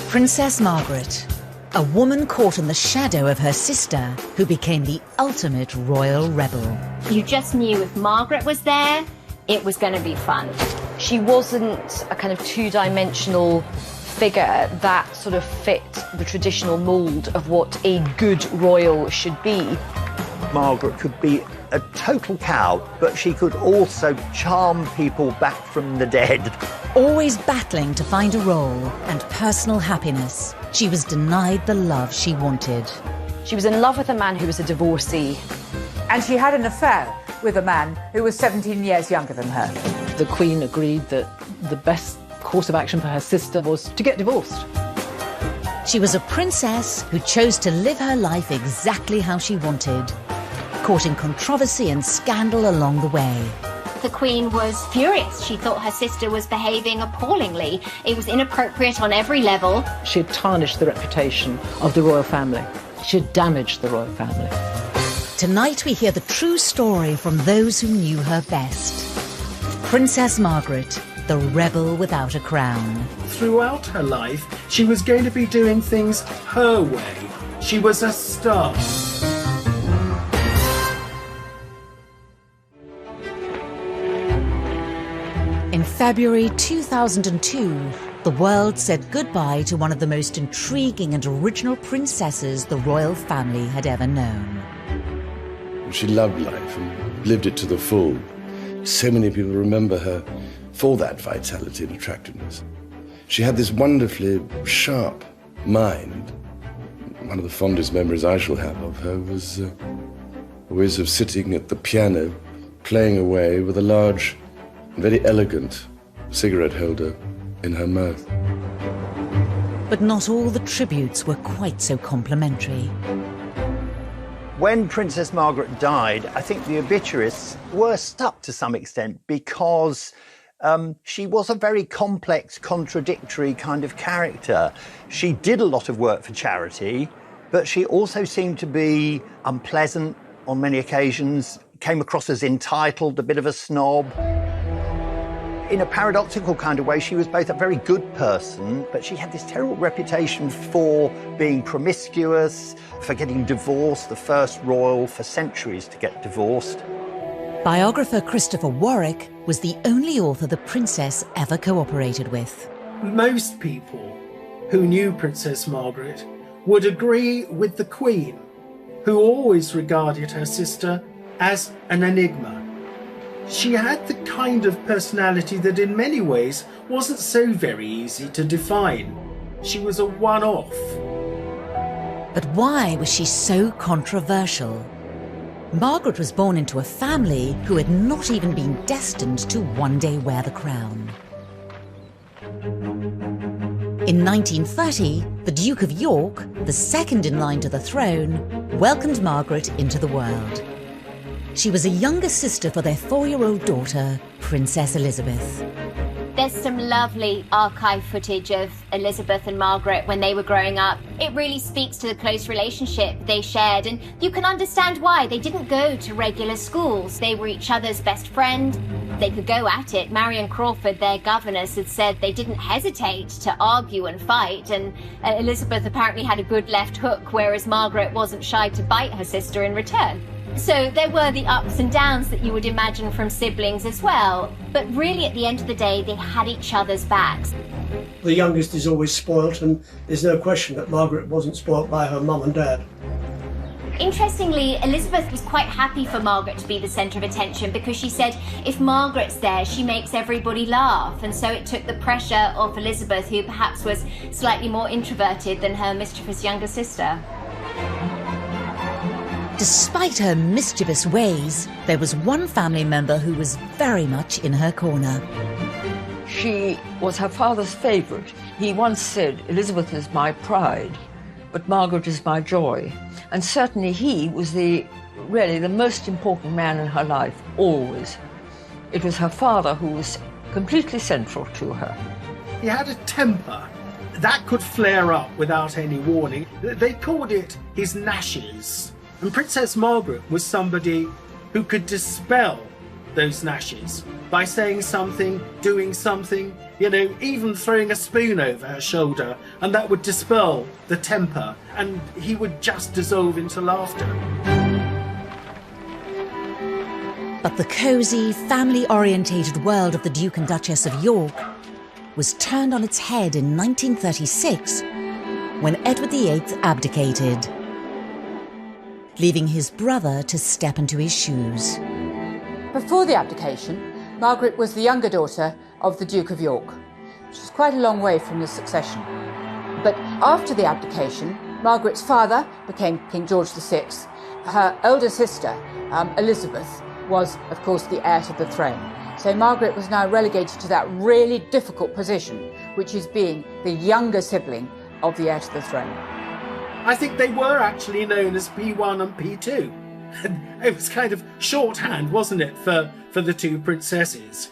Princess Margaret, a woman caught in the shadow of her sister, who became the ultimate royal rebel. You just knew if Margaret was there, it was going to be fun. She wasn't a kind of two-dimensional figure that sort of fit the traditional mould of what a good royal should be. Margaret could be a total cow, but she could also charm people back from the dead. Always battling to find a role and personal happiness, she was denied the love she wanted. She was in love with a man who was a divorcee. And she had an affair with a man who was 17 years younger than her. The Queen agreed that the best course of action for her sister was to get divorced. She was a princess who chose to live her life exactly how she wanted, caught in controversy and scandal along the way. The Queen was furious. She thought her sister was behaving appallingly. It was inappropriate on every level. She had tarnished the reputation of the royal family. She had damaged the royal family. Tonight we hear the true story from those who knew her best. Princess Margaret, the rebel without a crown. Throughout her life, she was going to be doing things her way. She was a star. In February 2002, the world said goodbye to one of the most intriguing and original princesses the royal family had ever known. She loved life and lived it to the full. So many people remember her for that vitality and attractiveness. She had this wonderfully sharp mind. One of the fondest memories I shall have of her was always of sitting at the piano, playing away with a large, very elegant cigarette holder in her mouth. But not all the tributes were quite so complimentary. When Princess Margaret died, I think the obituaries were stuck to some extent because she was a very complex, contradictory kind of character. She did a lot of work for charity, but she also seemed to be unpleasant on many occasions, came across as entitled, a bit of a snob. In a paradoxical kind of way, she was both a very good person, but she had this terrible reputation for being promiscuous, for getting divorced, the first royal for centuries to get divorced. Biographer Christopher Warwick was the only author the princess ever cooperated with. Most people who knew Princess Margaret would agree with the Queen, who always regarded her sister as an enigma. She had the kind of personality that in many ways wasn't so very easy to define. She was a one-off. But why was she so controversial? Margaret was born into a family who had not even been destined to one day wear the crown. In 1930, the Duke of York, the second in line to the throne, welcomed Margaret into the world. She was a younger sister for their 4-year-old daughter, Princess Elizabeth. There's some lovely archive footage of Elizabeth and Margaret when they were growing up. It really speaks to the close relationship they shared, and you can understand why. They didn't go to regular schools. They were each other's best friend. They could go at it. Marion Crawford, their governess, had said they didn't hesitate to argue and fight, and Elizabeth apparently had a good left hook, whereas Margaret wasn't shy to bite her sister in return. So there were the ups and downs that you would imagine from siblings as well. But really, at the end of the day, they had each other's backs. The youngest is always spoilt, and there's no question that Margaret wasn't spoilt by her mum and dad. Interestingly, Elizabeth was quite happy for Margaret to be the centre of attention because she said if Margaret's there, she makes everybody laugh. And so it took the pressure off Elizabeth, who perhaps was slightly more introverted than her mischievous younger sister. Despite her mischievous ways, there was one family member who was very much in her corner. She was her father's favourite. He once said, "Elizabeth is my pride, but Margaret is my joy." And certainly he was really the most important man in her life, always. It was her father who was completely central to her. He had a temper that could flare up without any warning. They called it his gnashes. And Princess Margaret was somebody who could dispel those gnashes by saying something, doing something You know, even throwing a spoon over her shoulder, and that would dispel the temper, and he would just dissolve into laughter. But the cosy, family-orientated world of the Duke and Duchess of York was turned on its head in 1936 when Edward VIII abdicated, leaving his brother to step into his shoes. Before the abdication, Margaret was the younger daughter of the Duke of York, which was quite a long way from the succession. But after the abdication, Margaret's father became King George VI. Her elder sister, Elizabeth, was, of course, the heir to the throne. So Margaret was now relegated to that really difficult position, which is being the younger sibling of the heir to the throne. I think they were actually known as P1 and P2. It was kind of shorthand, wasn't it, for the two princesses?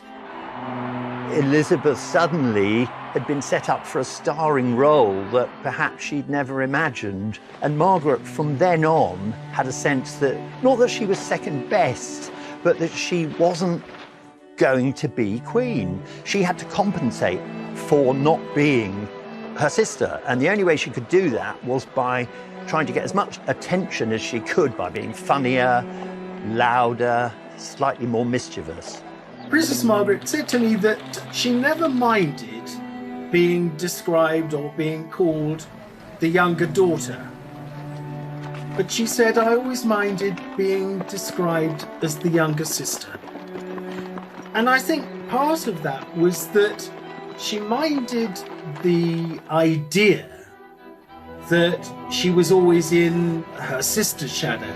Elizabeth suddenly had been set up for a starring role that perhaps she'd never imagined. And Margaret, from then on, had a sense that, not that she was second best, but that she wasn't going to be queen. She had to compensate for not being her sister. And the only way she could do that was by trying to get as much attention as she could by being funnier, louder, slightly more mischievous. Princess Margaret said to me that she never minded being described or being called the younger daughter. But she said, I always minded being described as the younger sister. And I think part of that was that she minded the idea that she was always in her sister's shadow.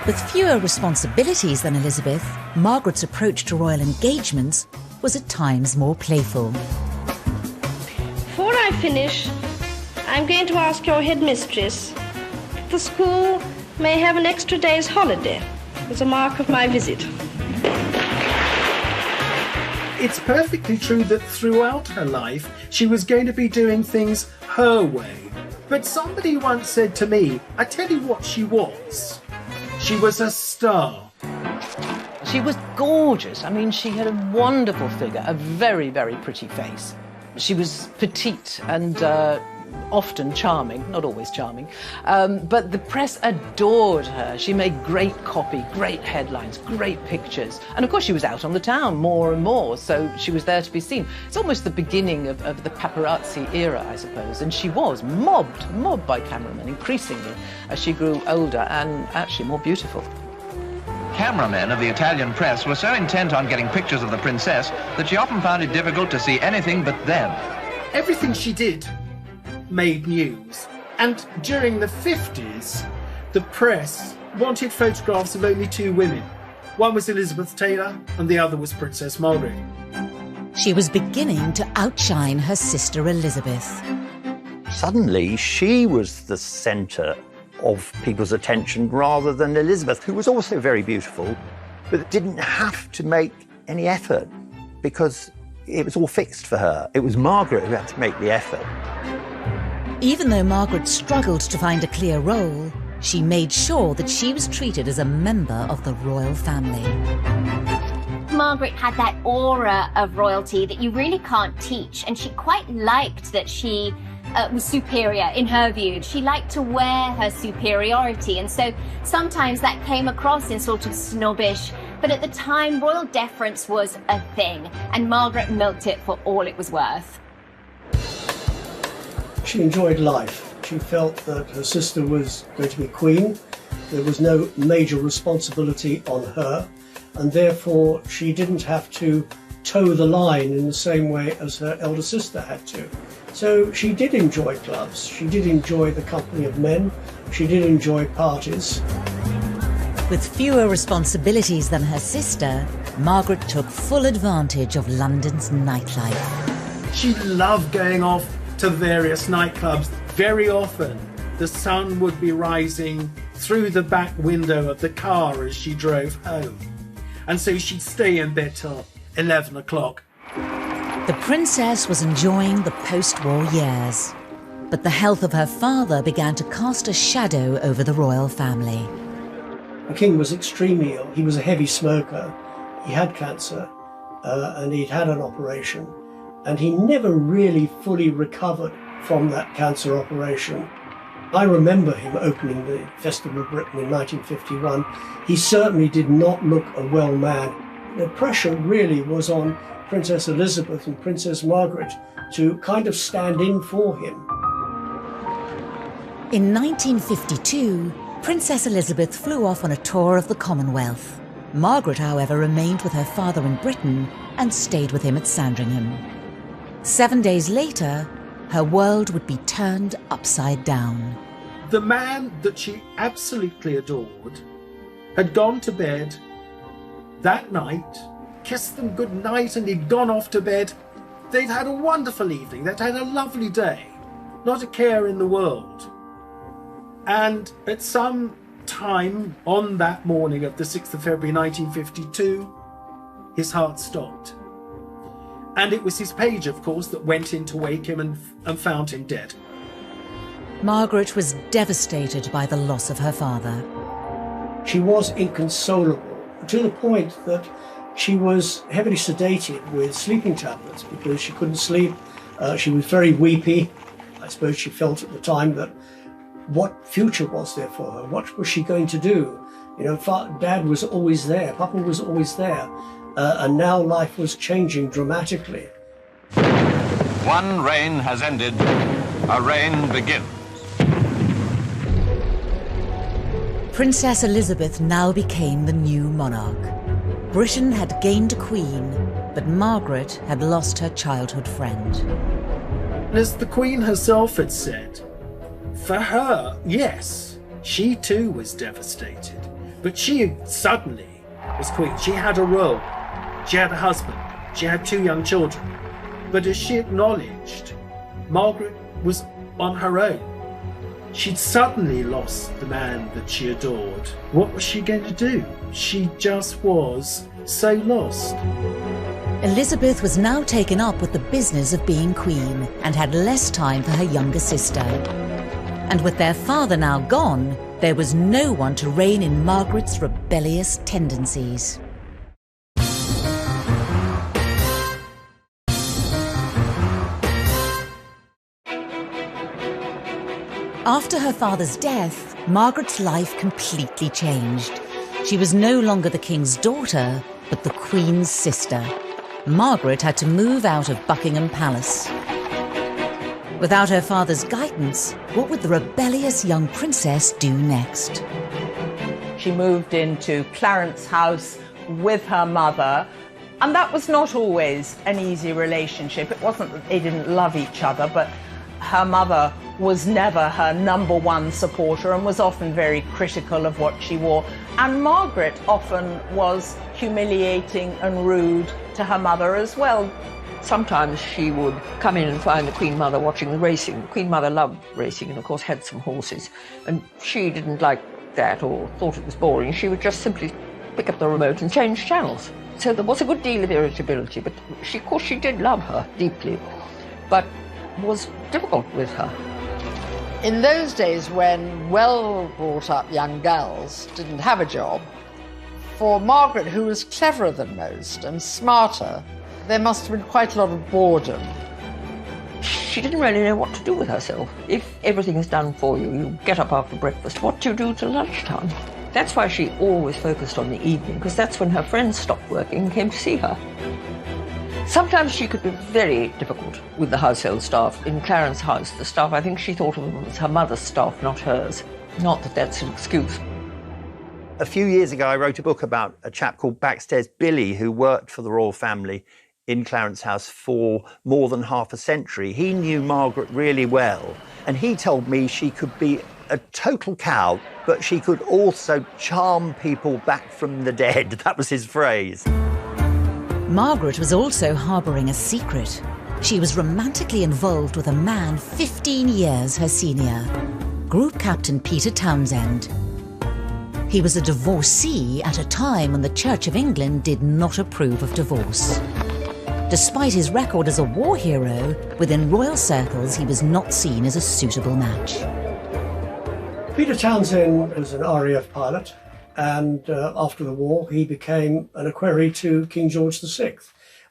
With fewer responsibilities than Elizabeth, Margaret's approach to royal engagements was at times more playful. Before I finish, I'm going to ask your headmistress if the school may have an extra day's holiday as a mark of my visit. It's perfectly true that throughout her life, she was going to be doing things her way. But somebody once said to me, I tell you what she was. She was a star. She was gorgeous. I mean, she had a wonderful figure, a very, very pretty face. She was petite and often charming, not always charming, but the press adored her. She made great copy, great headlines, great pictures. And of course she was out on the town more and more, so she was there to be seen. It's almost the beginning of the paparazzi era, I suppose, and she was mobbed by cameramen increasingly as she grew older and actually more beautiful. Cameramen of the Italian press were so intent on getting pictures of the princess that she often found it difficult to see anything but them. Everything she did made news. And during the 50s, the press wanted photographs of only two women. One was Elizabeth Taylor and the other was Princess Margaret. She was beginning to outshine her sister Elizabeth. Suddenly, she was the centre of people's attention rather than Elizabeth, who was also very beautiful, but didn't have to make any effort because it was all fixed for her. It was Margaret who had to make the effort. Even though Margaret struggled to find a clear role, she made sure that she was treated as a member of the royal family. Margaret had that aura of royalty that you really can't teach, and she quite liked that she was superior in her view. She liked to wear her superiority, and so sometimes that came across in sort of snobbish, but at the time royal deference was a thing, and Margaret milked it for all it was worth. She enjoyed life. She felt that her sister was going to be queen. There was no major responsibility on her, and therefore she didn't have to toe the line in the same way as her elder sister had to. So she did enjoy clubs. She did enjoy the company of men. She did enjoy parties. With fewer responsibilities than her sister, Margaret took full advantage of London's nightlife. She loved going off to various nightclubs. Very often, the sun would be rising through the back window of the car as she drove home. And so she'd stay in bed till 11 o'clock. The princess was enjoying the post-war years, but the health of her father began to cast a shadow over the royal family. The king was extremely ill. He was a heavy smoker. he had cancer and he'd had an operation, and he never really fully recovered from that cancer operation. I remember him opening the Festival of Britain in 1951. He certainly did not look a well man. The pressure really was on Princess Elizabeth and Princess Margaret to kind of stand in for him. In 1952, Princess Elizabeth flew off on a tour of the Commonwealth. Margaret, however, remained with her father in Britain and stayed with him at Sandringham. 7 days later, her world would be turned upside down. The man that she absolutely adored had gone to bed that night, kissed them good night, and he'd gone off to bed. They'd had a wonderful evening, they'd had a lovely day, not a care in the world. And at some time on that morning of the 6th of February 1952, his heart stopped. And it was his page, of course, that went in to wake him and found him dead. Margaret was devastated by the loss of her father. She was inconsolable, to the point that she was heavily sedated with sleeping tablets because she couldn't sleep. She was very weepy. I suppose she felt at the time that what future was there for her? What was she going to do? You know, Dad was always there, Papa was always there, and now life was changing dramatically. One reign has ended, a reign begins. Princess Elizabeth now became the new monarch. Britain had gained a queen, but Margaret had lost her childhood friend. As the Queen herself had said, for her, yes, she too was devastated. But she suddenly was Queen. She had a role, she had a husband, she had 2 young children. But as she acknowledged, Margaret was on her own. She'd suddenly lost the man that she adored. What was she going to do? She just was so lost. Elizabeth was now taken up with the business of being queen and had less time for her younger sister. And with their father now gone, there was no one to rein in Margaret's rebellious tendencies. After her father's death, Margaret's life completely changed. She was no longer the king's daughter, but the Queen's sister. Margaret had to move out of Buckingham Palace. Without her father's guidance, what would the rebellious young princess do next? She moved into Clarence House with her mother, and that was not always an easy relationship. It wasn't that they didn't love each other, but her mother was never her #1 supporter and was often very critical of what she wore. And Margaret often was humiliating and rude to her mother as well. Sometimes she would come in and find the Queen Mother watching the racing. The Queen Mother loved racing and, of course, had some horses. And she didn't like that or thought it was boring. She would just simply pick up the remote and change channels. So there was a good deal of irritability, but of course, she did love her deeply, but was difficult with her. In those days when well-brought-up young girls didn't have a job, for Margaret, who was cleverer than most and smarter, there must have been quite a lot of boredom. She didn't really know what to do with herself. If everything is done for you, you get up after breakfast, what do you do till lunchtime? That's why she always focused on the evening, because that's when her friends stopped working and came to see her. Sometimes she could be very difficult with the household staff. In Clarence House, the staff, I think she thought of them as her mother's staff, not hers. Not that that's an excuse. A few years ago, I wrote a book about a chap called Backstairs Billy, who worked for the royal family in Clarence House for more than half a century. He knew Margaret really well, and he told me she could be a total cow, but she could also charm people back from the dead. That was his phrase. Margaret was also harbouring a secret. She was romantically involved with a man 15 years her senior, Group Captain Peter Townsend. He was a divorcee at a time when the Church of England did not approve of divorce. Despite his record as a war hero, within royal circles he was not seen as a suitable match. Peter Townsend was an RAF pilot. and after the war he became an equerry to King George VI,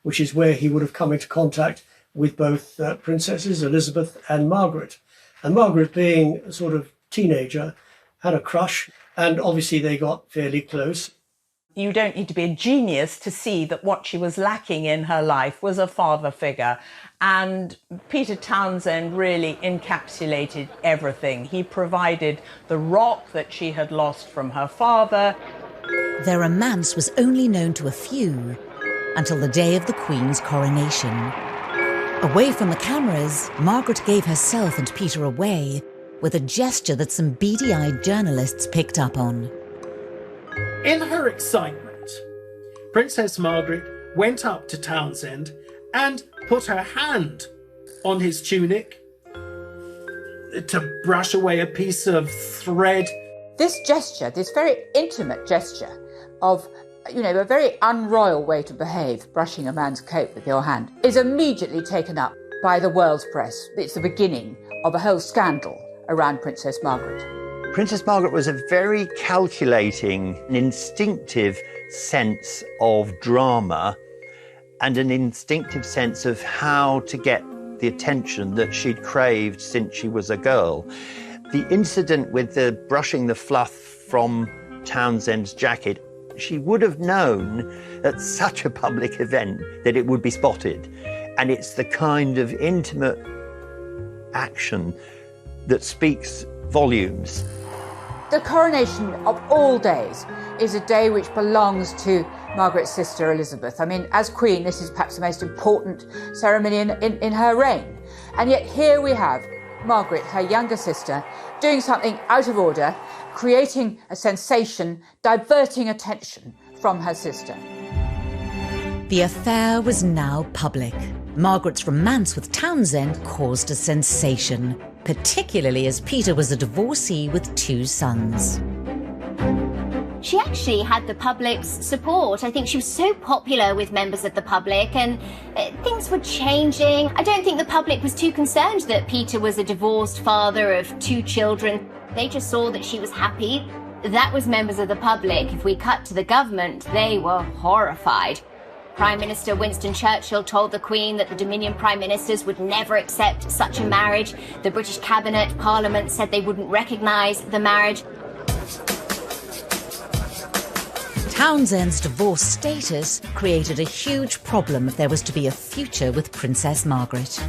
which is where he would have come into contact with both princesses, Elizabeth and Margaret. And Margaret, being a sort of teenager, had a crush, and obviously they got fairly close. You don't need to be a genius to see that what she was lacking in her life was a father figure. And Peter Townsend really encapsulated everything. He provided the rock that she had lost from her father. Their romance was only known to a few until the day of the Queen's coronation. Away from the cameras, Margaret gave herself and Peter away with a gesture that some beady-eyed journalists picked up on. In her excitement, Princess Margaret went up to Townsend and put her hand on his tunic to brush away a piece of thread. This gesture, this very intimate gesture of, a very unroyal way to behave, brushing a man's coat with your hand, is immediately taken up by the world's press. It's the beginning of a whole scandal around Princess Margaret. Princess Margaret was a very calculating and instinctive sense of drama and an instinctive sense of how to get the attention that she'd craved since she was a girl. The incident with the brushing the fluff from Townsend's jacket, she would have known at such a public event that it would be spotted. And it's the kind of intimate action that speaks volumes. The coronation of all days is a day which belongs to Margaret's sister Elizabeth. I mean, as Queen, this is perhaps the most important ceremony in her reign. And yet here we have Margaret, her younger sister, doing something out of order, creating a sensation, diverting attention from her sister. The affair was now public. Margaret's romance with Townsend caused a sensation, particularly as Peter was a divorcee with 2 sons. She actually had the public's support. I think she was so popular with members of the public, and things were changing. I don't think the public was too concerned that Peter was a divorced father of 2 children. They just saw that she was happy. That was members of the public. If we cut to the government, they were horrified. Prime Minister Winston Churchill told the Queen that the Dominion Prime Ministers would never accept such a marriage. The British Cabinet, Parliament said they wouldn't recognise the marriage. Townsend's divorce status created a huge problem if there was to be a future with Princess Margaret.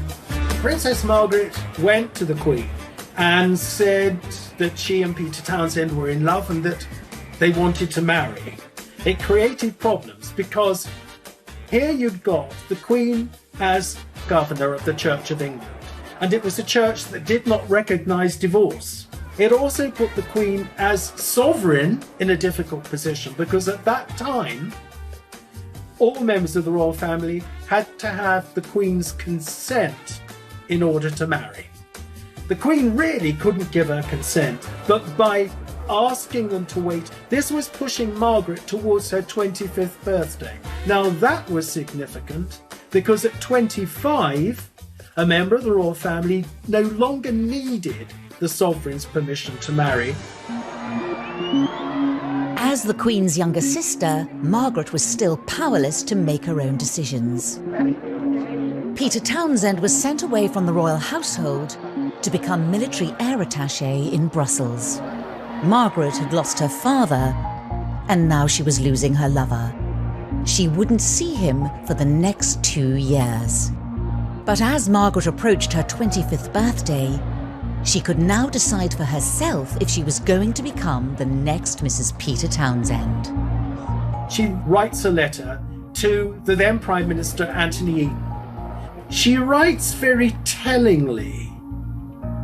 Princess Margaret went to the Queen and said that she and Peter Townsend were in love and that they wanted to marry. It created problems because here you'd got the Queen as governor of the Church of England, and it was a church that did not recognise divorce. It also put the Queen as sovereign in a difficult position because at that time, all members of the royal family had to have the Queen's consent in order to marry. The Queen really couldn't give her consent, but by asking them to wait, this was pushing Margaret towards her 25th birthday. Now that was significant because at 25, a member of the royal family no longer needed the sovereign's permission to marry. As the Queen's younger sister, Margaret was still powerless to make her own decisions. Peter Townsend was sent away from the royal household to become military air attaché in Brussels. Margaret had lost her father, and now she was losing her lover. She wouldn't see him for the next 2 years. But as Margaret approached her 25th birthday, she could now decide for herself if she was going to become the next Mrs. Peter Townsend. She writes a letter to the then Prime Minister Anthony Eden. She writes very tellingly,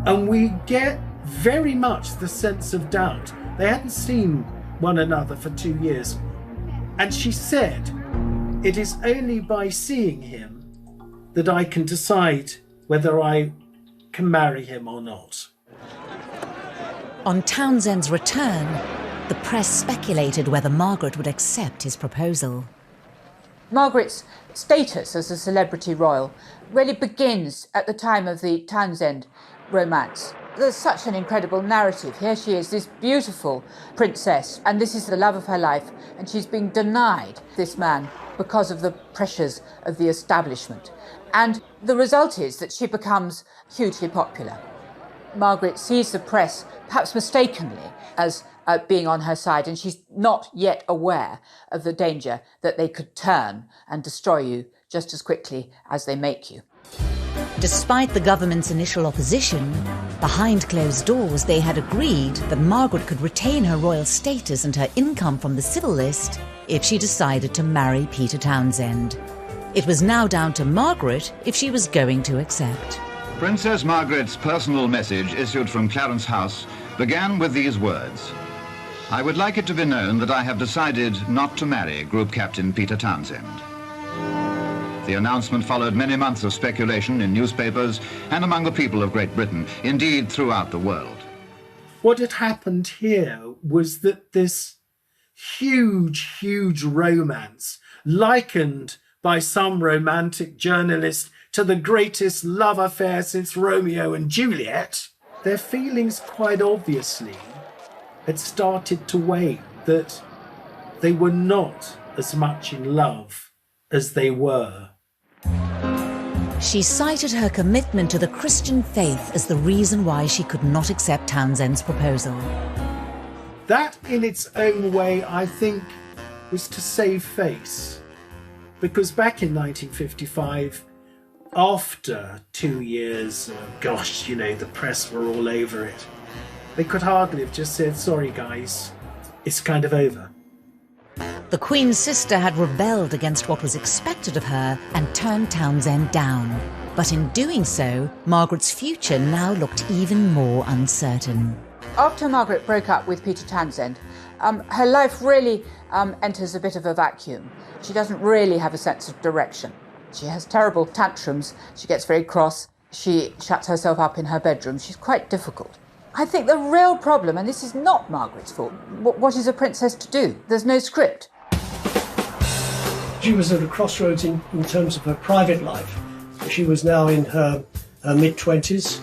and we get very much the sense of doubt. They hadn't seen one another for 2 years. And she said, "It is only by seeing him that I can decide whether I can marry him or not." On Townsend's return, the press speculated whether Margaret would accept his proposal. Margaret's status as a celebrity royal really begins at the time of the Townsend romance. There's such an incredible narrative. Here she is, this beautiful princess, and this is the love of her life, and she's being denied this man because of the pressures of the establishment. And the result is that she becomes hugely popular. Margaret sees the press, perhaps mistakenly, as being on her side, and she's not yet aware of the danger that they could turn and destroy you just as quickly as they make you. Despite the government's initial opposition, behind closed doors they had agreed that Margaret could retain her royal status and her income from the civil list if she decided to marry Peter Townsend. It was now down to Margaret if she was going to accept. Princess Margaret's personal message issued from Clarence House began with these words: "I would like it to be known that I have decided not to marry Group Captain Peter Townsend." The announcement followed many months of speculation in newspapers and among the people of Great Britain, indeed throughout the world. What had happened here was that this huge romance, likened by some romantic journalist to the greatest love affair since Romeo and Juliet, their feelings quite obviously had started to wane, that they were not as much in love as they were. She cited her commitment to the Christian faith as the reason why she could not accept Townsend's proposal. That, in its own way, I think, was to save face. Because back in 1955, after 2 years, the press were all over it, they could hardly have just said, "Sorry guys, it's kind of over." The Queen's sister had rebelled against what was expected of her and turned Townsend down. But in doing so, Margaret's future now looked even more uncertain. After Margaret broke up with Peter Townsend, her life really enters a bit of a vacuum. She doesn't really have a sense of direction. She has terrible tantrums. She gets very cross. She shuts herself up in her bedroom. She's quite difficult. I think the real problem, and this is not Margaret's fault, what is a princess to do? There's no script. She was at a crossroads in terms of her private life. She was now in her mid-20s.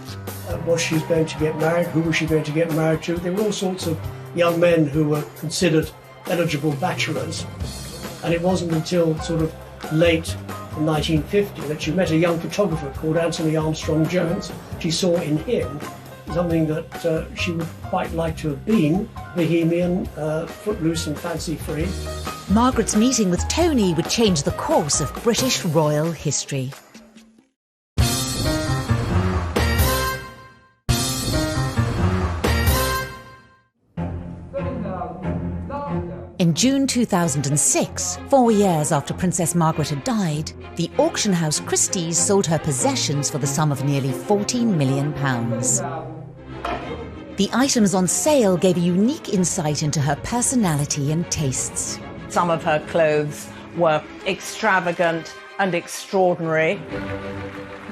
Was she going to get married? Who was she going to get married to? There were all sorts of young men who were considered eligible bachelors. And it wasn't until sort of late in 1950 that she met a young photographer called Anthony Armstrong Jones. She saw in him something that she would quite like to have been, bohemian, footloose and fancy-free. Margaret's meeting with Tony would change the course of British royal history. In June 2006, 4 years after Princess Margaret had died, the auction house Christie's sold her possessions for the sum of nearly £14 million. The items on sale gave a unique insight into her personality and tastes. Some of her clothes were extravagant and extraordinary,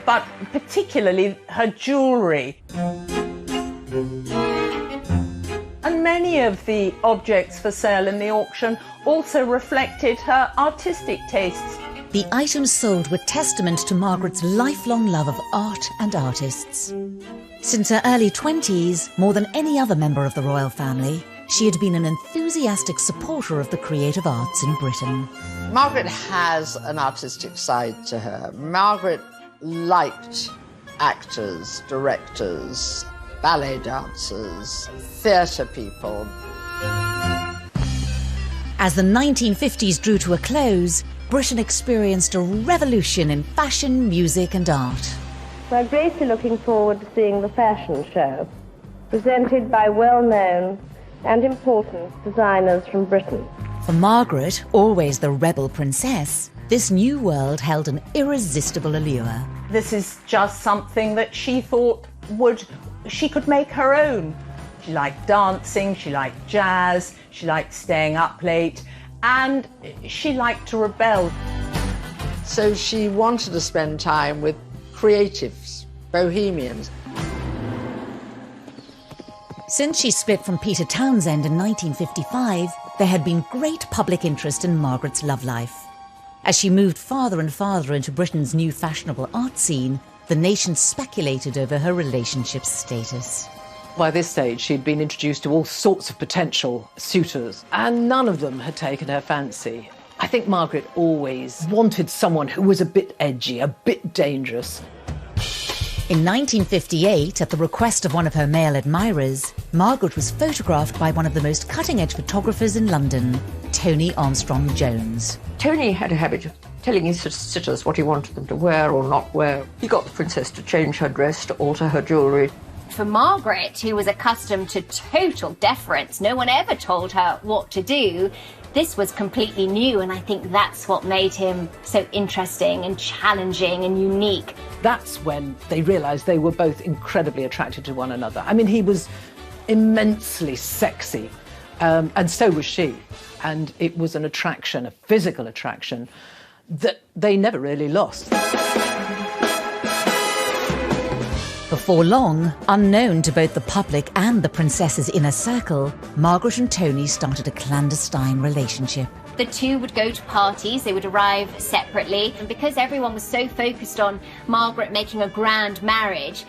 but particularly her jewellery. And many of the objects for sale in the auction also reflected her artistic tastes. The items sold were testament to Margaret's lifelong love of art and artists. Since her early 20s, more than any other member of the royal family, she had been an enthusiastic supporter of the creative arts in Britain. Margaret has an artistic side to her. Margaret liked actors, directors, ballet dancers, theatre people. As the 1950s drew to a close, Britain experienced a revolution in fashion, music and art. We're greatly looking forward to seeing the fashion show, presented by well-known and important designers from Britain. For Margaret, always the rebel princess, this new world held an irresistible allure. This is just something that she thought she could make her own. She liked dancing, she liked jazz, she liked staying up late, and she liked to rebel. So she wanted to spend time with creatives, bohemians. Since she split from Peter Townsend in 1955, there had been great public interest in Margaret's love life. As she moved farther and farther into Britain's new fashionable art scene, the nation speculated over her relationship status. By this stage, she'd been introduced to all sorts of potential suitors, and none of them had taken her fancy. I think Margaret always wanted someone who was a bit edgy, a bit dangerous. In 1958, at the request of one of her male admirers, Margaret was photographed by one of the most cutting-edge photographers in London, Tony Armstrong-Jones. Tony had a habit of telling his sitters what he wanted them to wear or not wear. He got the princess to change her dress, to alter her jewellery. For Margaret, who was accustomed to total deference, no one ever told her what to do. This was completely new, and I think that's what made him so interesting and challenging and unique. That's when they realised they were both incredibly attracted to one another. I mean, he was immensely sexy, and so was she. And it was an attraction, a physical attraction, that they never really lost. Before long, unknown to both the public and the princess's inner circle, Margaret and Tony started a clandestine relationship. The two would go to parties, they would arrive separately, and because everyone was so focused on Margaret making a grand marriage,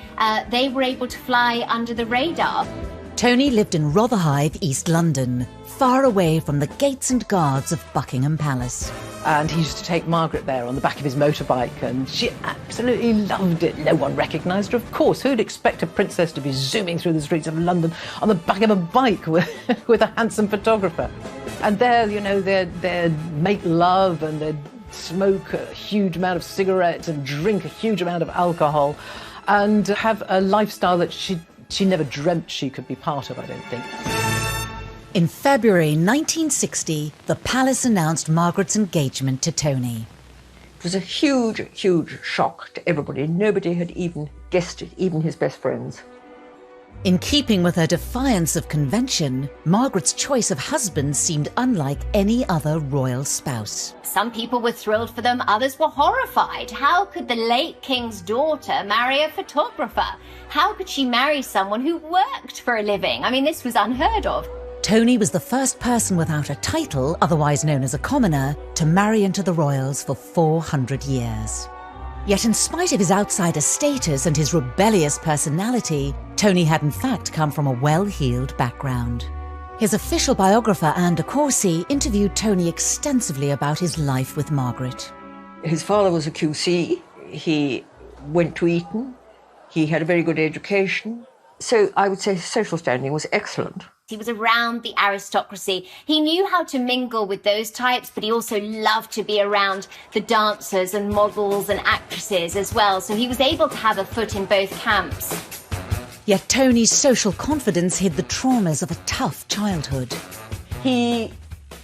they were able to fly under the radar. Tony lived in Rotherhithe, East London, far away from the gates and guards of Buckingham Palace. And he used to take Margaret there on the back of his motorbike, and she absolutely loved it. No one recognised her, of course. Who'd expect a princess to be zooming through the streets of London on the back of a bike with a handsome photographer? And there, you know, they'd make love and they'd smoke a huge amount of cigarettes and drink a huge amount of alcohol and have a lifestyle that she never dreamt she could be part of, I don't think. In February 1960, the palace announced Margaret's engagement to Tony. It was a huge, huge shock to everybody. Nobody had even guessed it, even his best friends. In keeping with her defiance of convention, Margaret's choice of husband seemed unlike any other royal spouse. Some people were thrilled for them, others were horrified. How could the late king's daughter marry a photographer? How could she marry someone who worked for a living? I mean, this was unheard of. Tony was the first person without a title, otherwise known as a commoner, to marry into the royals for 400 years. Yet in spite of his outsider status and his rebellious personality, Tony had in fact come from a well-heeled background. His official biographer, Anne de Courcy, interviewed Tony extensively about his life with Margaret. His father was a QC. He went to Eton. He had a very good education. So I would say his social standing was excellent. He was around the aristocracy. He knew how to mingle with those types, but he also loved to be around the dancers and models and actresses as well. So he was able to have a foot in both camps. Yet Tony's social confidence hid the traumas of a tough childhood. He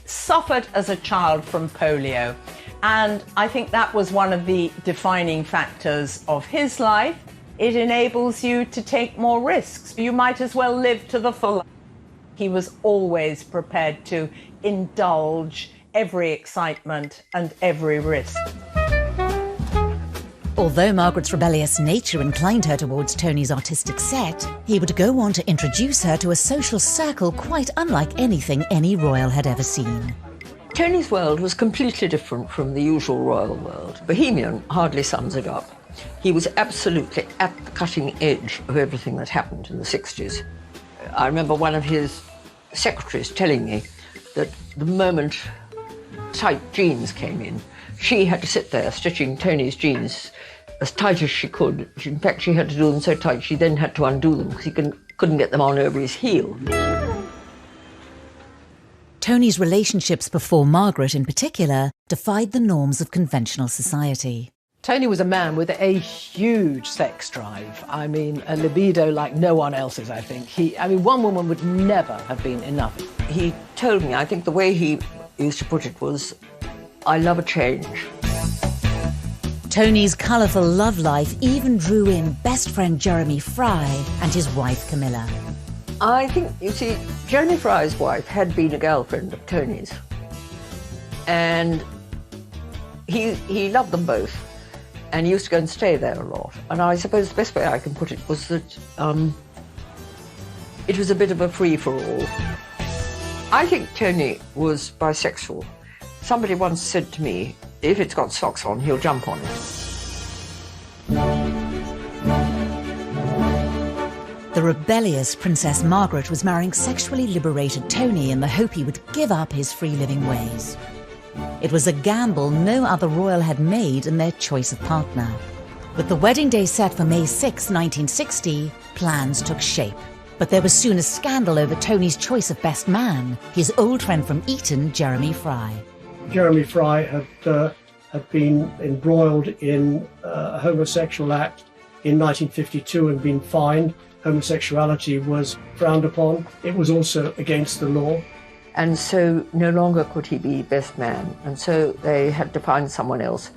suffered as a child from polio, and I think that was one of the defining factors of his life. It enables you to take more risks. You might as well live to the full. He was always prepared to indulge every excitement and every risk. Although Margaret's rebellious nature inclined her towards Tony's artistic set, he would go on to introduce her to a social circle quite unlike anything any royal had ever seen. Tony's world was completely different from the usual royal world. Bohemian hardly sums it up. He was absolutely at the cutting edge of everything that happened in the 60s. I remember one of his secretaries telling me that the moment tight jeans came in, she had to sit there stitching Tony's jeans as tight as she could. In fact, she had to do them so tight she then had to undo them because he couldn't get them on over his heel. Tony's relationships before Margaret in particular defied the norms of conventional society. Tony was a man with a huge sex drive. I mean, a libido like no one else's, I think. One woman would never have been enough. He told me, I think the way he used to put it was, I love a change. Tony's colourful love life even drew in best friend Jeremy Fry and his wife Camilla. I think, you see, Jeremy Fry's wife had been a girlfriend of Tony's. And he loved them both. And he used to go and stay there a lot. And I suppose the best way I can put it was that it was a bit of a free-for-all. I think Tony was bisexual. Somebody once said to me, if it's got socks on, he'll jump on it. The rebellious Princess Margaret was marrying sexually liberated Tony in the hope he would give up his free-living ways. It was a gamble no other royal had made in their choice of partner. With the wedding day set for May 6, 1960, plans took shape. But there was soon a scandal over Tony's choice of best man, his old friend from Eton, Jeremy Fry. Jeremy Fry had been embroiled in a homosexual act in 1952 and been fined. Homosexuality was frowned upon. It was also against the law. And so no longer could he be best man, and so they had to find someone else.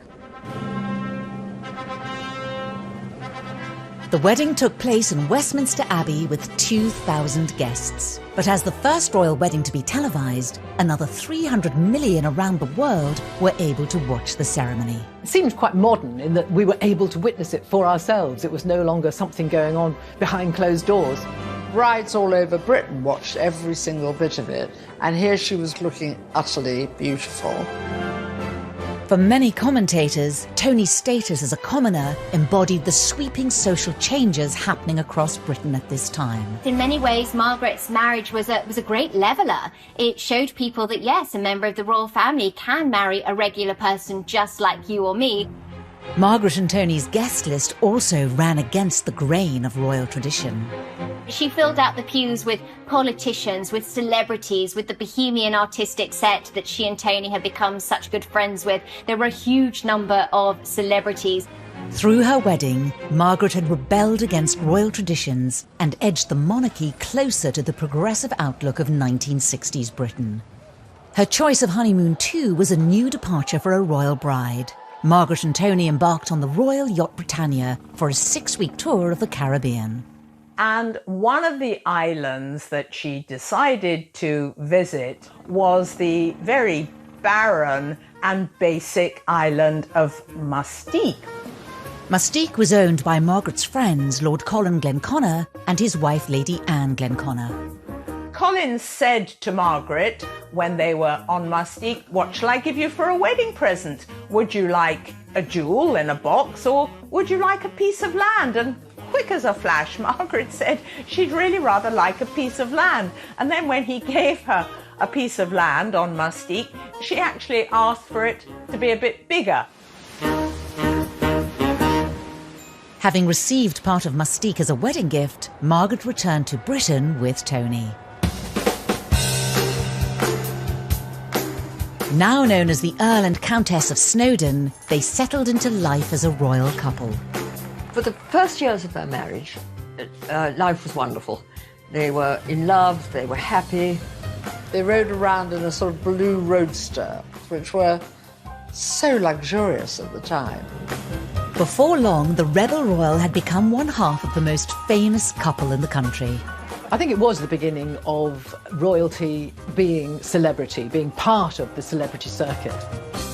The wedding took place in Westminster Abbey with 2,000 guests. But as the first royal wedding to be televised, another 300 million around the world were able to watch the ceremony. It seemed quite modern in that we were able to witness it for ourselves. It was no longer something going on behind closed doors. Brides all over Britain watched every single bit of it, and here she was looking utterly beautiful. For many commentators, Tony's status as a commoner embodied the sweeping social changes happening across Britain at this time. In many ways, Margaret's marriage was a great leveller. It showed people that, yes, a member of the royal family can marry a regular person just like you or me. Margaret and Tony's guest list also ran against the grain of royal tradition. She filled out the pews with politicians, with celebrities, with the bohemian artistic set that she and Tony had become such good friends with. There were a huge number of celebrities. Through her wedding, Margaret had rebelled against royal traditions and edged the monarchy closer to the progressive outlook of 1960s Britain. Her choice of honeymoon, too, was a new departure for a royal bride. Margaret and Tony embarked on the Royal Yacht Britannia for a 6-week tour of the Caribbean. And one of the islands that she decided to visit was the very barren and basic island of Mustique. Mustique was owned by Margaret's friends, Lord Colin Glenconner and his wife, Lady Anne Glenconner. Colin said to Margaret when they were on Mustique, "What shall I give you for a wedding present? Would you like a jewel in a box, or would you like a piece of land?" And quick as a flash, Margaret said she'd really rather like a piece of land. And then when he gave her a piece of land on Mustique, she actually asked for it to be a bit bigger. Having received part of Mustique as a wedding gift, Margaret returned to Britain with Tony. Now known as the Earl and Countess of Snowdon, they settled into life as a royal couple. For the first years of their marriage, life was wonderful. They were in love, they were happy. They rode around in a sort of blue roadster, which were so luxurious at the time. Before long, the rebel royal had become one half of the most famous couple in the country. I think it was the beginning of royalty being celebrity, being part of the celebrity circuit.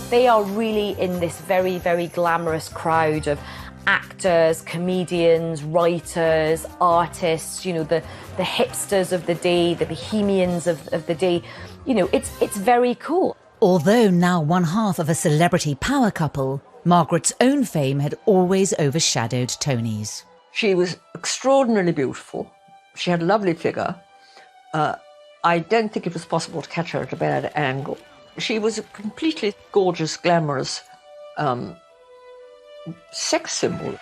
They are really in this very, very glamorous crowd of actors, comedians, writers, artists, you know, the hipsters of the day, the bohemians of the day. You know, it's very cool. Although now one half of a celebrity power couple, Margaret's own fame had always overshadowed Tony's. She was extraordinarily beautiful. She had a lovely figure. I don't think it was possible to catch her at a bad angle. She was a completely gorgeous, glamorous sex symbol.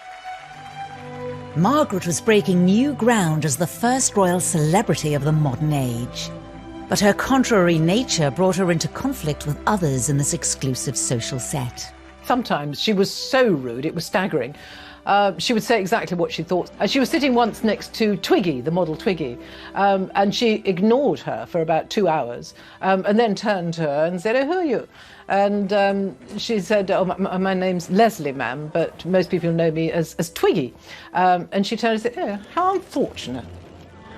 Margaret was breaking new ground as the first royal celebrity of the modern age. But her contrary nature brought her into conflict with others in this exclusive social set. Sometimes she was so rude, it was staggering. She would say exactly what she thought. She was sitting once next to Twiggy, the model Twiggy, and she ignored her for about 2 hours, and then turned to her and said, "Oh, who are you?" And she said, "Oh, my name's Leslie, ma'am, but most people know me as Twiggy." And she turned and said, "Oh, how unfortunate."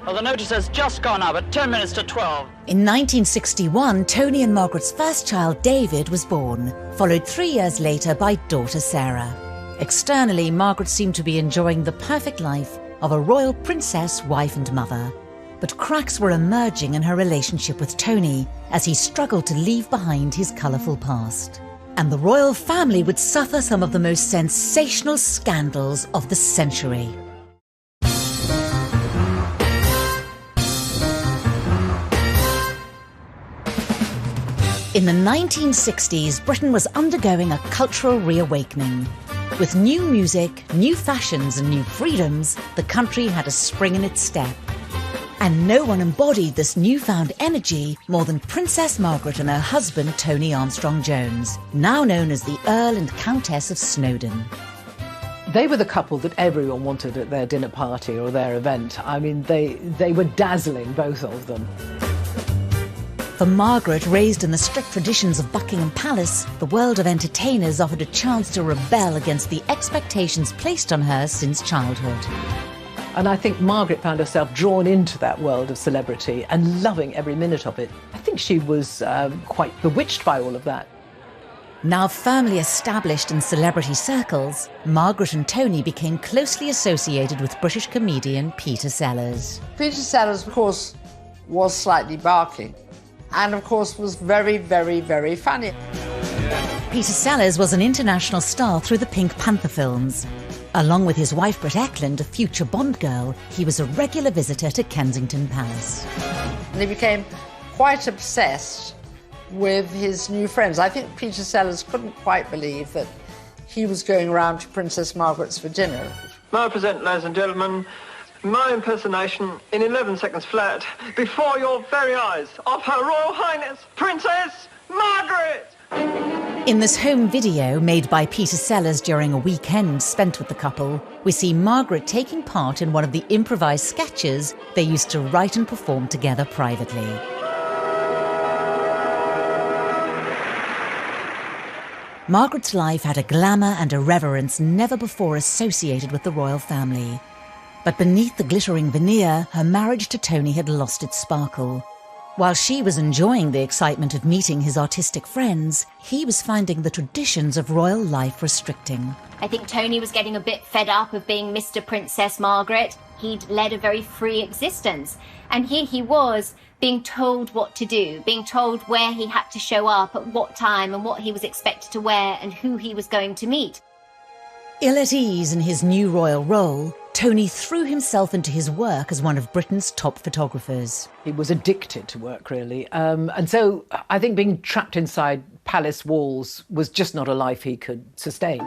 Well, the notice has just gone up at 10 minutes to 12. In 1961, Tony and Margaret's first child, David, was born, followed 3 years later by daughter Sarah. Externally, Margaret seemed to be enjoying the perfect life of a royal princess, wife and mother. But cracks were emerging in her relationship with Tony as he struggled to leave behind his colourful past. And the royal family would suffer some of the most sensational scandals of the century. In the 1960s, Britain was undergoing a cultural reawakening. With new music, new fashions and new freedoms, the country had a spring in its step. And no one embodied this newfound energy more than Princess Margaret and her husband Tony Armstrong-Jones, now known as the Earl and Countess of Snowdon. They were the couple that everyone wanted at their dinner party or their event. I mean, they were dazzling, both of them. For Margaret, raised in the strict traditions of Buckingham Palace, the world of entertainers offered a chance to rebel against the expectations placed on her since childhood. And I think Margaret found herself drawn into that world of celebrity and loving every minute of it. I think she was quite bewitched by all of that. Now firmly established in celebrity circles, Margaret and Tony became closely associated with British comedian Peter Sellers. Peter Sellers, of course, was slightly barking and, of course, was very, very, very funny. Peter Sellers was an international star through the Pink Panther films. Along with his wife Britt Ekland, a future Bond girl, he was a regular visitor to Kensington Palace. And he became quite obsessed with his new friends. I think Peter Sellers couldn't quite believe that he was going around to Princess Margaret's for dinner. May I present, ladies and gentlemen, my impersonation in 11 seconds flat before your very eyes of Her Royal Highness Princess Margaret! In this home video made by Peter Sellers during a weekend spent with the couple, we see Margaret taking part in one of the improvised sketches they used to write and perform together privately. Margaret's life had a glamour and a reverence never before associated with the royal family. But beneath the glittering veneer, her marriage to Tony had lost its sparkle. While she was enjoying the excitement of meeting his artistic friends, he was finding the traditions of royal life restricting. I think Tony was getting a bit fed up of being Mr. Princess Margaret. He'd led a very free existence. And here he was, being told what to do, being told where he had to show up, at what time, and what he was expected to wear, and who he was going to meet. Ill at ease in his new royal role, Tony threw himself into his work as one of Britain's top photographers. He was addicted to work, really. And so I think being trapped inside palace walls was just not a life he could sustain.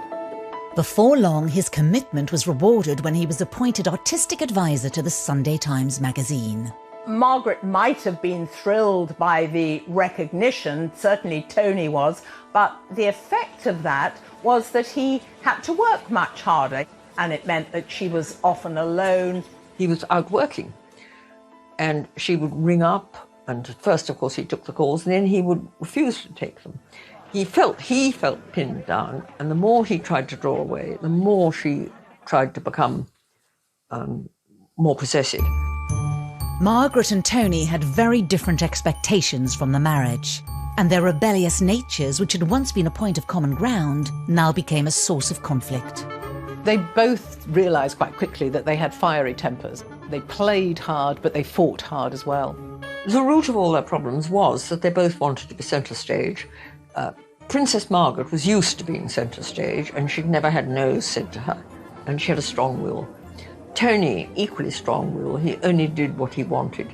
Before long, his commitment was rewarded when he was appointed artistic advisor to the Sunday Times magazine. Margaret might have been thrilled by the recognition, certainly Tony was, but the effect of that was that he had to work much harder, and it meant that she was often alone. He was out working, and she would ring up, and at first, of course, he took the calls, and then he would refuse to take them. He felt pinned down, and the more he tried to draw away, the more she tried to become more possessive. Margaret and Tony had very different expectations from the marriage, and their rebellious natures, which had once been a point of common ground, now became a source of conflict. They both realised quite quickly that they had fiery tempers. They played hard, but they fought hard as well. The root of all their problems was that they both wanted to be centre stage. Princess Margaret was used to being centre stage, and she'd never had no said to her, and she had a strong will. Tony, equally strong will, he only did what he wanted.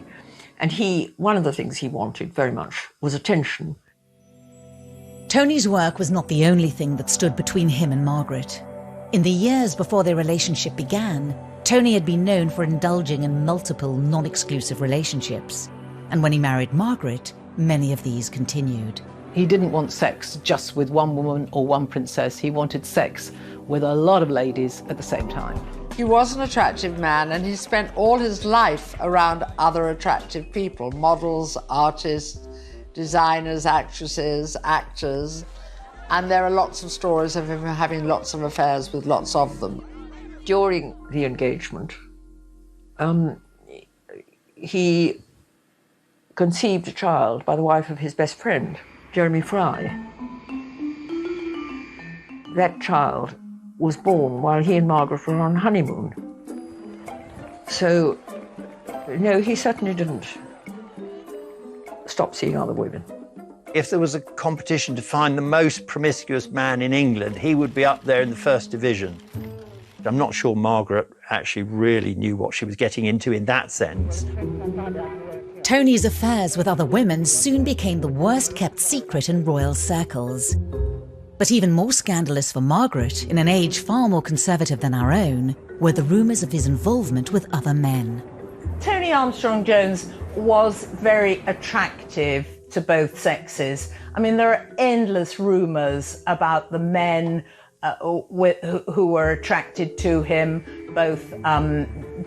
And one of the things he wanted very much was attention. Tony's work was not the only thing that stood between him and Margaret. In the years before their relationship began, Tony had been known for indulging in multiple non-exclusive relationships. And when he married Margaret, many of these continued. He didn't want sex just with one woman or one princess. He wanted sex with a lot of ladies at the same time. He was an attractive man, and he spent all his life around other attractive people, models, artists, designers, actresses, actors, and there are lots of stories of him having lots of affairs with lots of them. During the engagement, he conceived a child by the wife of his best friend, Jeremy Fry. That child was born while he and Margaret were on honeymoon. So, no, he certainly didn't stop seeing other women. If there was a competition to find the most promiscuous man in England, he would be up there in the first division. I'm not sure Margaret actually really knew what she was getting into in that sense. Tony's affairs with other women soon became the worst-kept secret in royal circles. But even more scandalous for Margaret, in an age far more conservative than our own, were the rumours of his involvement with other men. Tony Armstrong-Jones was very attractive to both sexes. I mean, there are endless rumours about the men who were attracted to him, both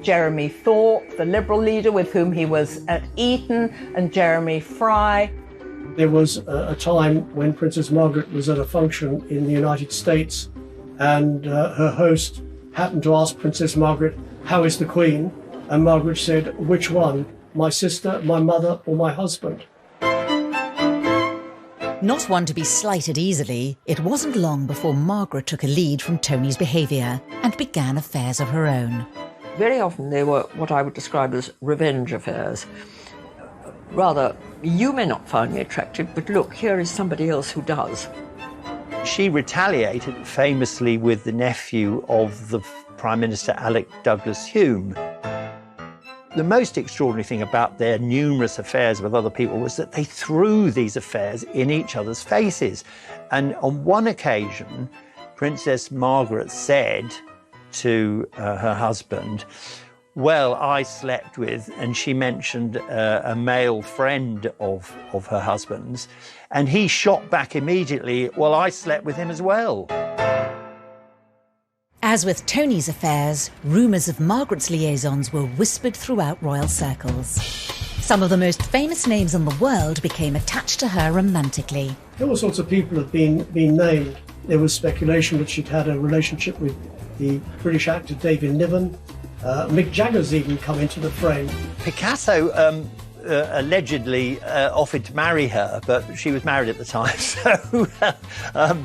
Jeremy Thorpe, the Liberal leader with whom he was at Eton, and Jeremy Fry. There was a time when Princess Margaret was at a function in the United States, and her host happened to ask Princess Margaret, "How is the Queen?" And Margaret said, "Which one? My sister, my mother, or my husband?" Not one to be slighted easily, it wasn't long before Margaret took a lead from Tony's behaviour and began affairs of her own. Very often they were what I would describe as revenge affairs. Rather, you may not find me attractive, but look, here is somebody else who does. She retaliated famously with the nephew of the Prime Minister Alec Douglas Hume. The most extraordinary thing about their numerous affairs with other people was that they threw these affairs in each other's faces. And on one occasion, Princess Margaret said to her husband, "Well, I slept with," and she mentioned a male friend of her husband's, and he shot back immediately, "Well, I slept with him as well." As with Tony's affairs, rumours of Margaret's liaisons were whispered throughout royal circles. Some of the most famous names in the world became attached to her romantically. All sorts of people have been named. There was speculation that she'd had a relationship with the British actor David Niven. Mick Jagger's even come into the frame. Picasso allegedly offered to marry her, but she was married at the time, so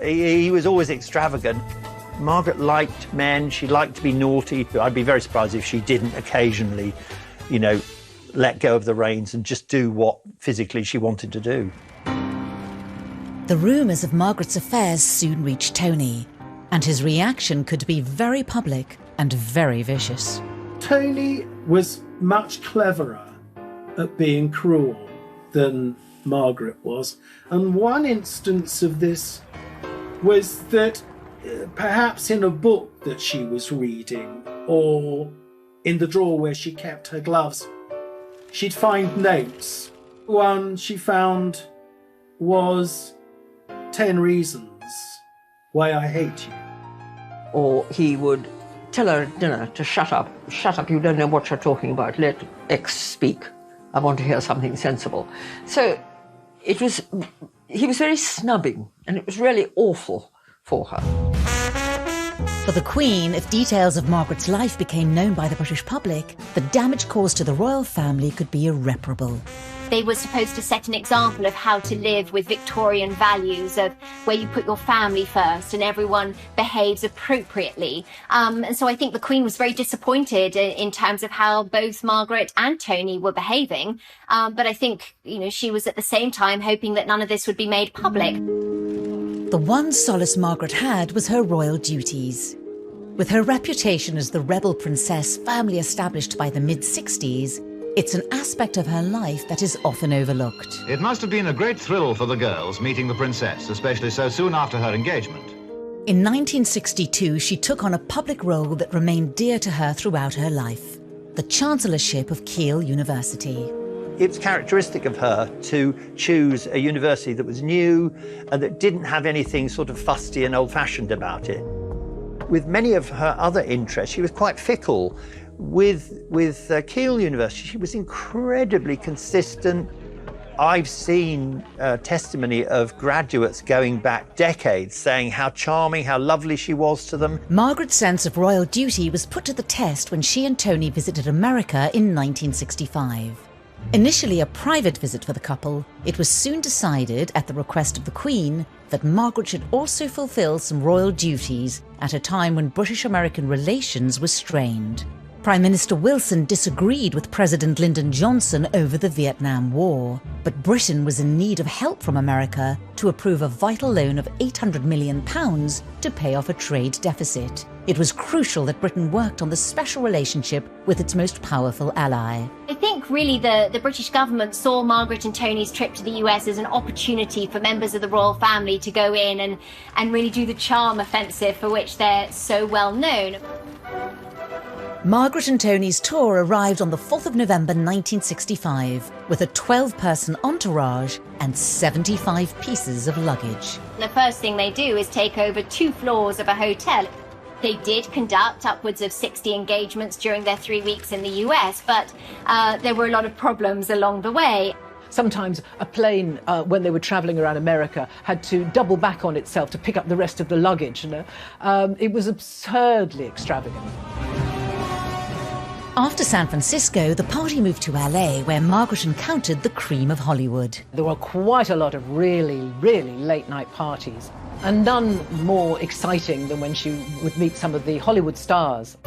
he was always extravagant. Margaret liked men, she liked to be naughty. I'd be very surprised if she didn't occasionally, let go of the reins and just do what physically she wanted to do. The rumours of Margaret's affairs soon reached Tony, and his reaction could be very public and very vicious. Tony was much cleverer at being cruel than Margaret was, and one instance of this was that perhaps in a book that she was reading, or in the drawer where she kept her gloves, she'd find notes. One she found was 10 reasons why I hate you. Or he would tell her at dinner to shut up, you don't know what you're talking about, let X speak, I want to hear something sensible. So he was very snubbing, and it was really awful for her. For the Queen, if details of Margaret's life became known by the British public, the damage caused to the royal family could be irreparable. They were supposed to set an example of how to live with Victorian values of where you put your family first and everyone behaves appropriately. And so I think the Queen was very disappointed in terms of how both Margaret and Tony were behaving. But I think, she was at the same time hoping that none of this would be made public. The one solace Margaret had was her royal duties. With her reputation as the rebel princess firmly established by the mid-60s, it's an aspect of her life that is often overlooked. It must have been a great thrill for the girls meeting the princess, especially so soon after her engagement. In 1962, she took on a public role that remained dear to her throughout her life, the Chancellorship of Keele University. It's characteristic of her to choose a university that was new and that didn't have anything sort of fusty and old-fashioned about it. With many of her other interests, she was quite fickle. With Keele University, she was incredibly consistent. I've seen testimony of graduates going back decades saying how charming, how lovely she was to them. Margaret's sense of royal duty was put to the test when she and Tony visited America in 1965. Initially a private visit for the couple, it was soon decided, at the request of the Queen, that Margaret should also fulfil some royal duties at a time when British-American relations were strained. Prime Minister Wilson disagreed with President Lyndon Johnson over the Vietnam War, but Britain was in need of help from America to approve a vital loan of £800 million to pay off a trade deficit. It was crucial that Britain worked on the special relationship with its most powerful ally. I think really the British government saw Margaret and Tony's trip to the US as an opportunity for members of the royal family to go in and really do the charm offensive for which they're so well known. Margaret and Tony's tour arrived on the 4th of November 1965 with a 12-person entourage and 75 pieces of luggage. The first thing they do is take over 2 floors of a hotel. They did conduct upwards of 60 engagements during their 3 weeks in the US, but there were a lot of problems along the way. Sometimes a plane, when they were travelling around America, had to double back on itself to pick up the rest of the luggage. It was absurdly extravagant. After San Francisco, the party moved to LA, where Margaret encountered the cream of Hollywood. There were quite a lot of really, really late-night parties, and none more exciting than when she would meet some of the Hollywood stars.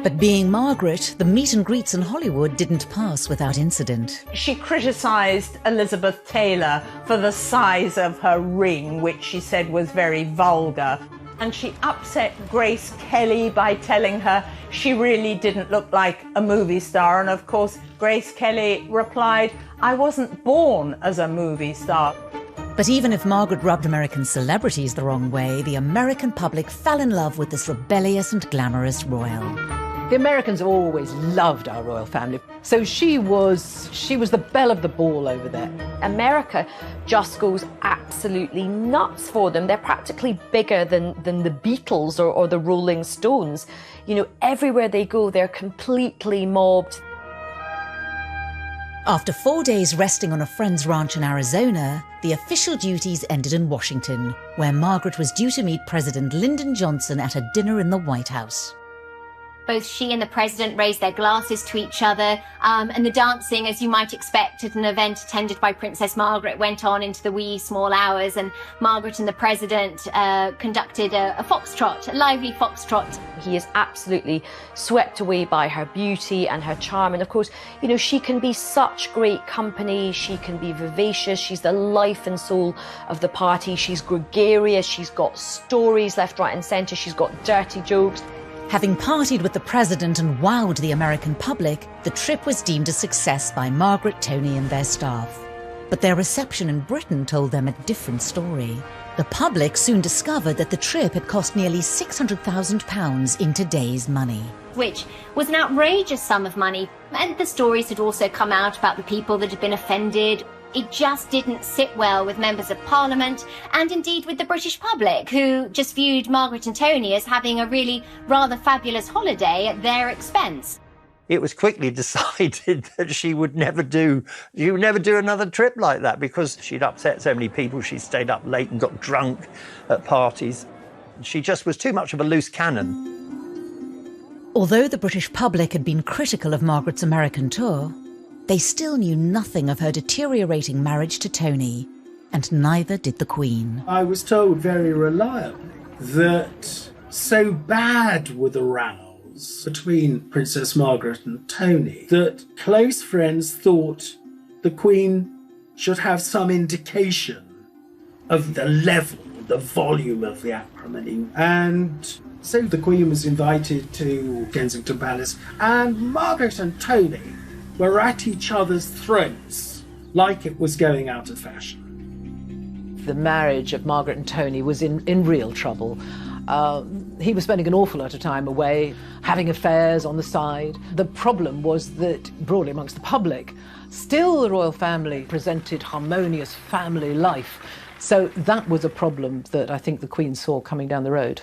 But being Margaret, the meet and greets in Hollywood didn't pass without incident. She criticised Elizabeth Taylor for the size of her ring, which she said was very vulgar. And she upset Grace Kelly by telling her she really didn't look like a movie star. And of course, Grace Kelly replied, "I wasn't born as a movie star." But even if Margaret rubbed American celebrities the wrong way, the American public fell in love with this rebellious and glamorous royal. The Americans have always loved our royal family, so she was the belle of the ball over there. America just goes absolutely nuts for them. They're practically bigger than the Beatles or the Rolling Stones. You know, everywhere they go, they're completely mobbed. After 4 days resting on a friend's ranch in Arizona, the official duties ended in Washington, where Margaret was due to meet President Lyndon Johnson at a dinner in the White House. Both she and the president raised their glasses to each other, and the dancing, as you might expect at an event attended by Princess Margaret, went on into the wee small hours, and Margaret and the president conducted a foxtrot, a lively foxtrot. He is absolutely swept away by her beauty and her charm, and of course, you know, she can be such great company, she can be vivacious, she's the life and soul of the party, she's gregarious, she's got stories left, right and centre, she's got dirty jokes. Having partied with the president and wowed the American public, the trip was deemed a success by Margaret, Tony and their staff. But their reception in Britain told them a different story. The public soon discovered that the trip had cost nearly £600,000 in today's money. Which was an outrageous sum of money. And the stories had also come out about the people that had been offended. It just didn't sit well with members of Parliament and indeed with the British public, who just viewed Margaret and Tony as having a really rather fabulous holiday at their expense. It was quickly decided that she would never do another trip like that because she'd upset so many people. She stayed up late and got drunk at parties. She just was too much of a loose cannon. Although the British public had been critical of Margaret's American tour, they still knew nothing of her deteriorating marriage to Tony, and neither did the Queen. I was told very reliably that so bad were the rows between Princess Margaret and Tony that close friends thought the Queen should have some indication of the level, the volume of the acrimony. And so the Queen was invited to Kensington Palace, and Margaret and Tony were at each other's throats like it was going out of fashion. The marriage of Margaret and Tony was in real trouble. He was spending an awful lot of time away, having affairs on the side. The problem was that, broadly amongst the public, still the royal family presented harmonious family life. So that was a problem that I think the Queen saw coming down the road.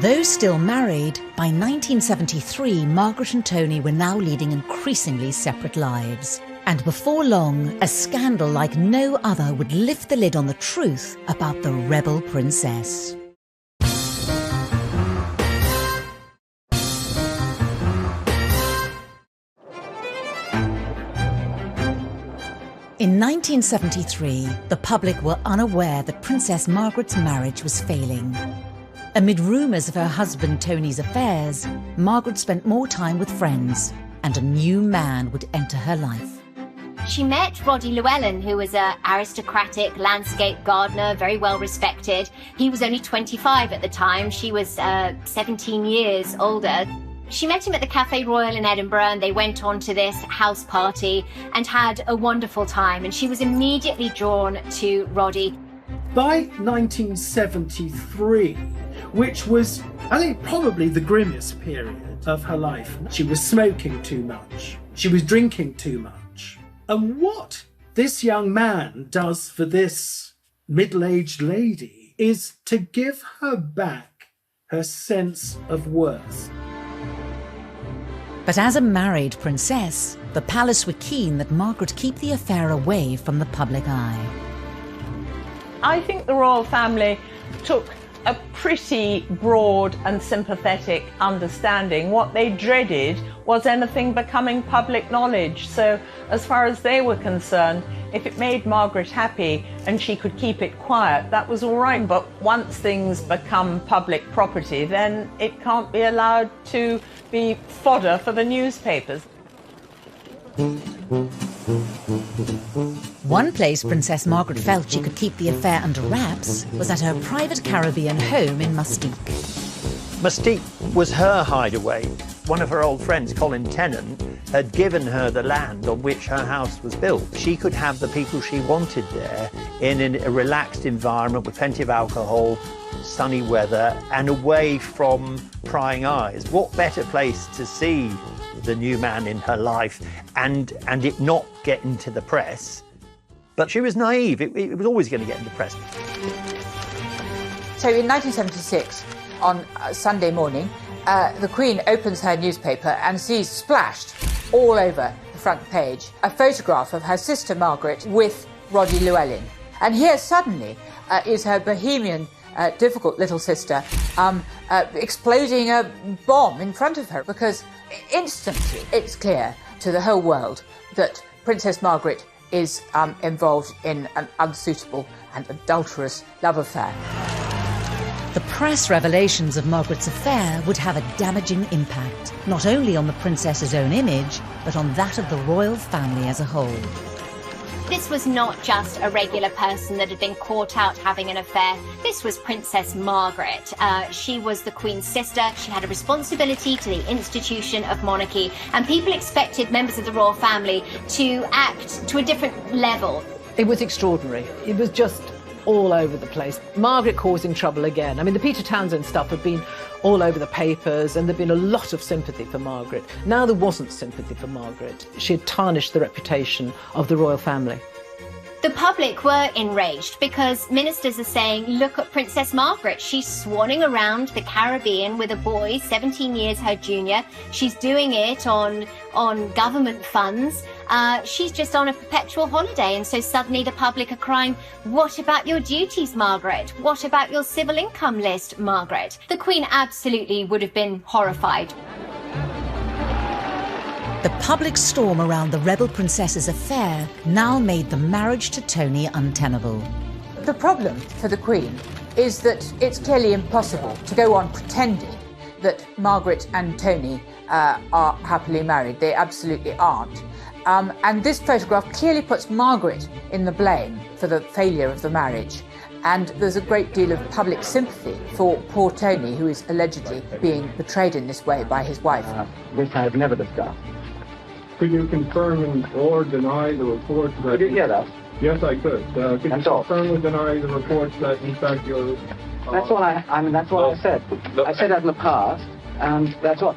Though still married, by 1973, Margaret and Tony were now leading increasingly separate lives. And before long, a scandal like no other would lift the lid on the truth about the rebel princess. In 1973, the public were unaware that Princess Margaret's marriage was failing. Amid rumours of her husband Tony's affairs, Margaret spent more time with friends, and a new man would enter her life. She met Roddy Llewellyn, who was an aristocratic landscape gardener, very well respected. He was only 25 at the time. She was 17 years older. She met him at the Café Royal in Edinburgh, and they went on to this house party and had a wonderful time. And she was immediately drawn to Roddy. By 1973, which was, I think, probably the grimmest period of her life, she was smoking too much. She was drinking too much. And what this young man does for this middle-aged lady is to give her back her sense of worth. But as a married princess, the palace were keen that Margaret keep the affair away from the public eye. I think the royal family took a pretty broad and sympathetic understanding. What they dreaded was anything becoming public knowledge. So as far as they were concerned, if it made Margaret happy and she could keep it quiet, that was all right. But once things become public property, then it can't be allowed to be fodder for the newspapers. One place Princess Margaret felt she could keep the affair under wraps was at her private Caribbean home in Mustique. Mustique was her hideaway. One of her old friends, Colin Tennant, had given her the land on which her house was built. She could have the people she wanted there in a relaxed environment with plenty of alcohol, sunny weather, and away from prying eyes. What better place to see the new man in her life and it not get into the press? But she was naive. It was always going to get into the press. So in 1976, on Sunday morning, the Queen opens her newspaper and sees splashed all over the front page a photograph of her sister Margaret with Roddy Llewellyn. And here suddenly is her bohemian, difficult little sister exploding a bomb in front of her, because instantly it's clear to the whole world that Princess Margaret is involved in an unsuitable and adulterous love affair. The press revelations of Margaret's affair would have a damaging impact, not only on the princess's own image, but on that of the royal family as a whole. This was not just a regular person that had been caught out having an affair. This was Princess Margaret. She was the Queen's sister. She had a responsibility to the institution of monarchy, and people expected members of the royal family to act to a different level. It was extraordinary. It was just all over the place. Margaret causing trouble again. I mean, the Peter Townsend stuff had been all over the papers, and there'd been a lot of sympathy for Margaret. Now there wasn't sympathy for Margaret. She had tarnished the reputation of the royal family. The public were enraged because ministers are saying, look at Princess Margaret. She's swanning around the Caribbean with a boy 17 years her junior. She's doing it on government funds. She's just on a perpetual holiday. And so suddenly the public are crying, what about your duties, Margaret? What about your civil income list, Margaret? The Queen absolutely would have been horrified. The public storm around the rebel princess's affair now made the marriage to Tony untenable. The problem for the Queen is that it's clearly impossible to go on pretending that Margaret and Tony are happily married. They absolutely aren't. And this photograph clearly puts Margaret in the blame for the failure of the marriage. And there's a great deal of public sympathy for poor Tony, who is allegedly being betrayed in this way by his wife. This I have never discussed. Could you confirm or deny the reports that... Could you hear that? Yes, I could. Could you confirm or deny the reports that, in fact, you're... That's what that's what I said. I said that in the past, and that's what...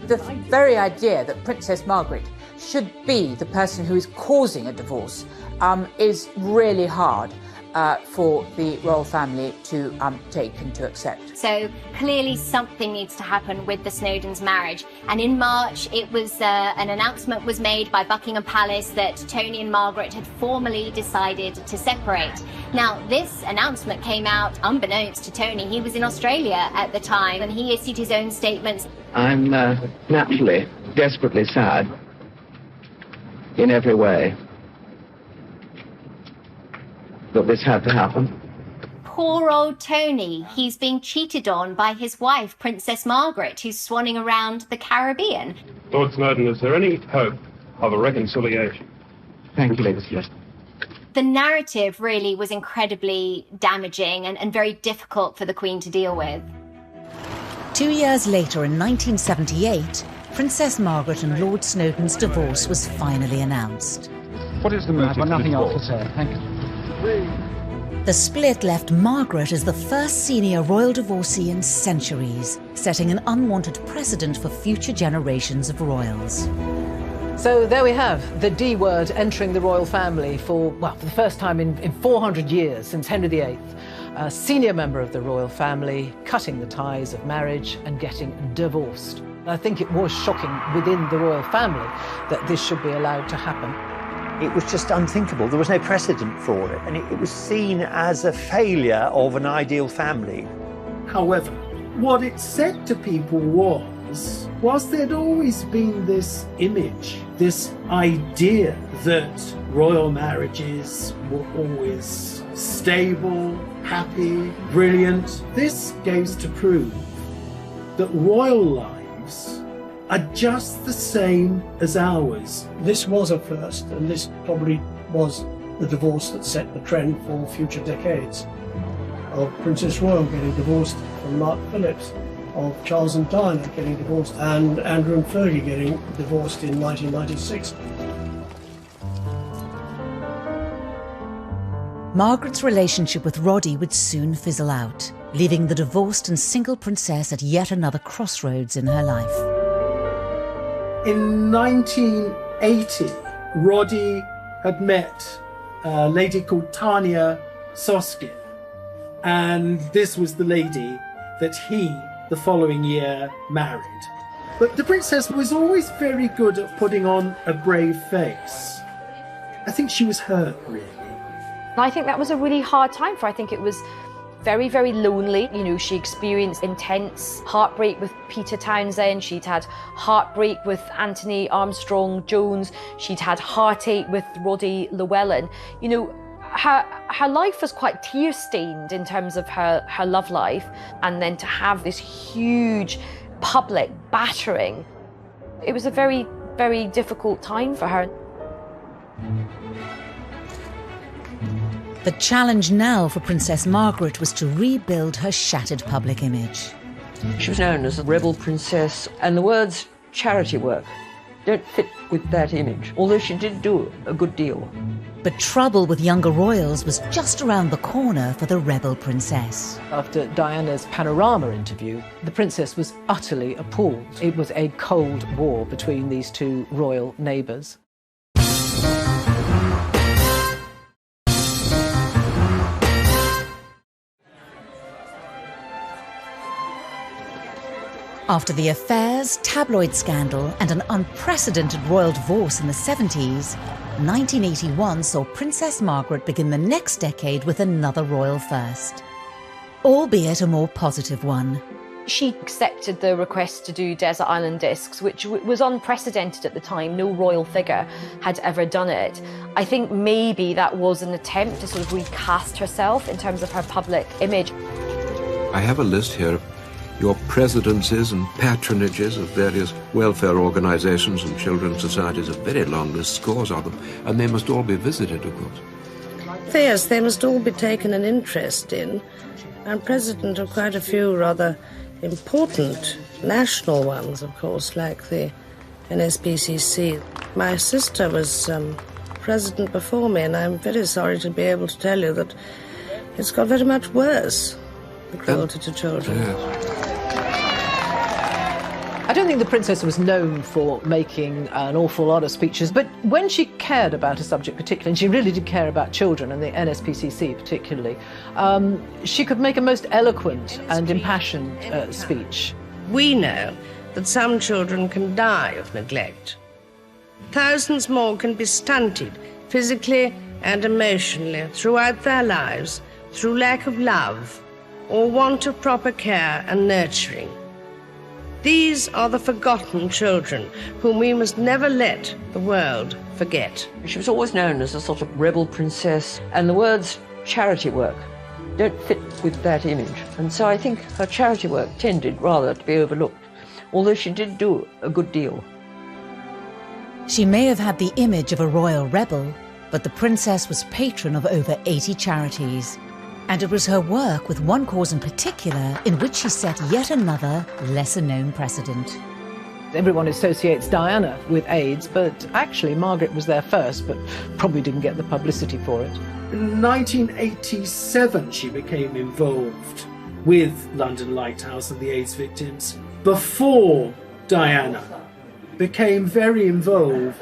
The very idea that Princess Margaret should be the person who is causing a divorce is really hard for the royal family to take and to accept. So clearly something needs to happen with the Snowdons' marriage. And in March, it was an announcement was made by Buckingham Palace that Tony and Margaret had formally decided to separate. Now, this announcement came out unbeknownst to Tony. He was in Australia at the time, and he issued his own statements. I'm naturally, desperately sad in every way that this had to happen. poor old Tony. He's being cheated on by his wife, Princess Margaret, who's swanning around the Caribbean. Lord Snowdon, is there any hope of a reconciliation? Thank you, Lady Smith. The narrative really was incredibly damaging and very difficult for the Queen to deal with. 2 years later, in 1978, Princess Margaret and Lord Snowdon's divorce was finally announced. What is the motive? I've got nothing else to say. Thank you. The split left Margaret as the first senior royal divorcee in centuries, setting an unwanted precedent for future generations of royals. So there we have the D word entering the royal family for the first time in 400 years, since Henry VIII. A senior member of the royal family cutting the ties of marriage and getting divorced. I think it was shocking within the royal family that this should be allowed to happen. It was just unthinkable. There was no precedent for it, and it was seen as a failure of an ideal family. However, what it said to people was there'd always been this image, this idea that royal marriages were always stable, happy, brilliant. This goes to prove that royal lives are just the same as ours. This was a first, and this probably was the divorce that set the trend for future decades. Of Princess Royal getting divorced from Mark Phillips, of Charles and Diana getting divorced, and Andrew and Fergie getting divorced in 1996. Margaret's relationship with Roddy would soon fizzle out, leaving the divorced and single princess at yet another crossroads in her life. In 1980, Roddy had met a lady called Tanya Soskin, and this was the lady that he, the following year, married. But the princess was always very good at putting on a brave face. I think she was hurt, really. I think that was a really hard time for her. I think it was very, very lonely. You know, she experienced intense heartbreak with Peter Townsend. She'd had heartbreak with Anthony Armstrong-Jones. She'd had heartache with Roddy Llewellyn. You know, her life was quite tear-stained in terms of her love life. And then to have this huge public battering, it was a very, very difficult time for her. The challenge now for Princess Margaret was to rebuild her shattered public image. She was known as a rebel princess, and the words charity work don't fit with that image, although she did do a good deal. But trouble with younger royals was just around the corner for the rebel princess. After Diana's Panorama interview, the princess was utterly appalled. It was a cold war between these two royal neighbours. After the affairs, tabloid scandal and an unprecedented royal divorce in the 70s, 1981 saw Princess Margaret begin the next decade with another royal first, albeit a more positive one. She accepted the request to do Desert Island Discs, which was unprecedented at the time. No royal figure had ever done it. I think maybe that was an attempt to sort of recast herself in terms of her public image. I have a list here of your presidencies and patronages of various welfare organisations and children's societies, a very long list, scores of them, and they must all be visited, of course. Yes, they must all be taken an interest in. I'm president of quite a few rather important national ones, of course, like the NSPCC. My sister was president before me, and I'm very sorry to be able to tell you that it's got very much worse, the cruelty to children. Yes. I don't think the princess was known for making an awful lot of speeches, but when she cared about a subject particularly, and she really did care about children and the NSPCC particularly, she could make a most eloquent and impassioned speech. We know that some children can die of neglect. Thousands more can be stunted physically and emotionally throughout their lives through lack of love or want of proper care and nurturing. These are the forgotten children whom we must never let the world forget. She was always known as a sort of rebel princess, and the words charity work don't fit with that image. And so I think her charity work tended rather to be overlooked, although she did do a good deal. She may have had the image of a royal rebel, but the princess was patron of over 80 charities. And it was her work with one cause in particular in which she set yet another lesser-known precedent. Everyone associates Diana with AIDS, but actually Margaret was there first, but probably didn't get the publicity for it. In 1987, she became involved with London Lighthouse and the AIDS victims. Before Diana became very involved,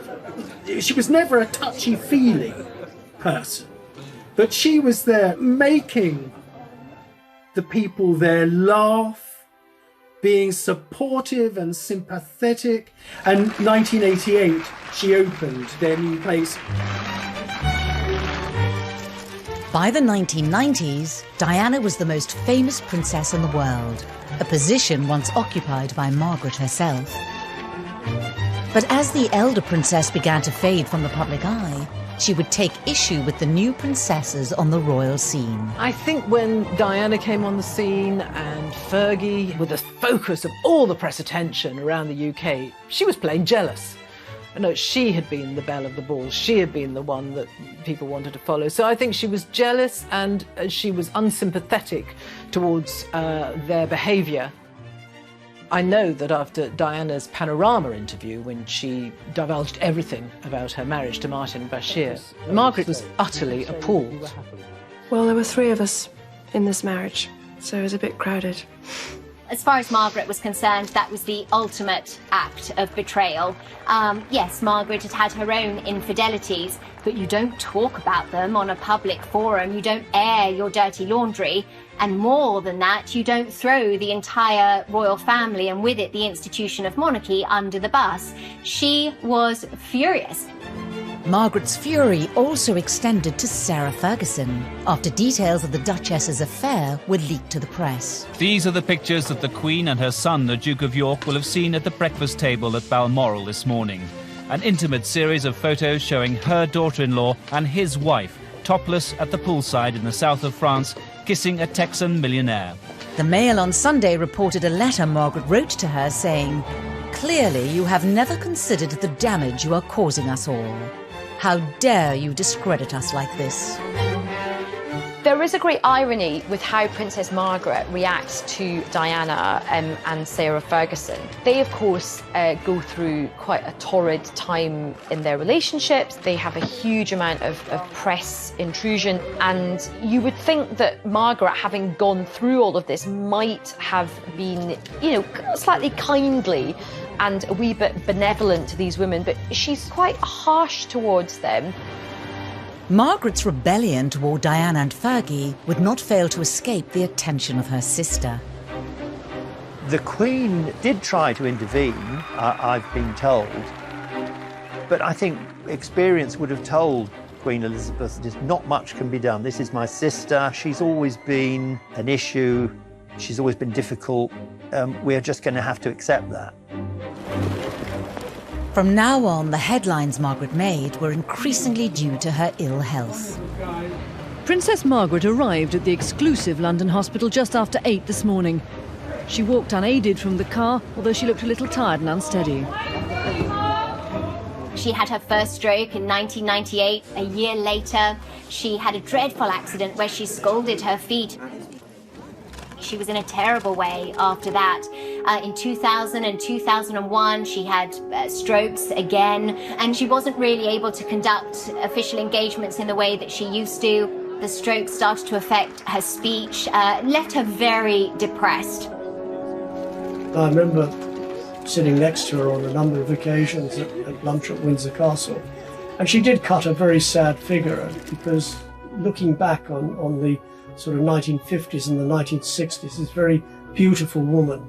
she was never a touchy-feely person, but she was there making the people there laugh, being supportive and sympathetic. And 1988, she opened their new place. By the 1990s, Diana was the most famous princess in the world, a position once occupied by Margaret herself. But as the elder princess began to fade from the public eye, she would take issue with the new princesses on the royal scene. I think when Diana came on the scene and Fergie were the focus of all the press attention around the UK, she was plain jealous. No, she had been the belle of the ball. She had been the one that people wanted to follow. So I think she was jealous and she was unsympathetic towards their behaviour. I know that after Diana's Panorama interview, when she divulged everything about her marriage to Martin Bashir, Margaret was utterly appalled. Well, there were 3 of us in this marriage, so it was a bit crowded. As far as Margaret was concerned, that was the ultimate act of betrayal. Yes, Margaret had had her own infidelities, but you don't talk about them on a public forum, you don't air your dirty laundry, and more than that, you don't throw the entire royal family and with it the institution of monarchy under the bus. She was furious. Margaret's fury also extended to Sarah Ferguson, after details of the Duchess's affair were leaked to the press. These are the pictures that the Queen and her son, the Duke of York, will have seen at the breakfast table at Balmoral this morning. An intimate series of photos showing her daughter-in-law and his wife, topless at the poolside in the south of France, kissing a Texan millionaire. The Mail on Sunday reported a letter Margaret wrote to her saying, "Clearly you have never considered the damage you are causing us all. How dare you discredit us like this?" There is a great irony with how Princess Margaret reacts to Diana and Sarah Ferguson. They, of course, go through quite a torrid time in their relationships. They have a huge amount of press intrusion, and you would think that Margaret, having gone through all of this, might have been, slightly kindly and a wee bit benevolent to these women, but she's quite harsh towards them. Margaret's rebellion toward Diana and Fergie would not fail to escape the attention of her sister. The Queen did try to intervene, I've been told, but I think experience would have told Queen Elizabeth that not much can be done. This is my sister, she's always been an issue, she's always been difficult, we're just going to have to accept that. From now on, the headlines Margaret made were increasingly due to her ill health. Princess Margaret arrived at the exclusive London hospital just after 8 this morning. She walked unaided from the car, although she looked a little tired and unsteady. She had her first stroke in 1998. A year later, she had a dreadful accident where she scalded her feet. She was in a terrible way after that. In 2000 and 2001, she had strokes again, and she wasn't really able to conduct official engagements in the way that she used to. The stroke started to affect her speech, left her very depressed. I remember sitting next to her on a number of occasions at lunch at Windsor Castle, and she did cut a very sad figure, because looking back on the sort of 1950s and the 1960s, this very beautiful woman,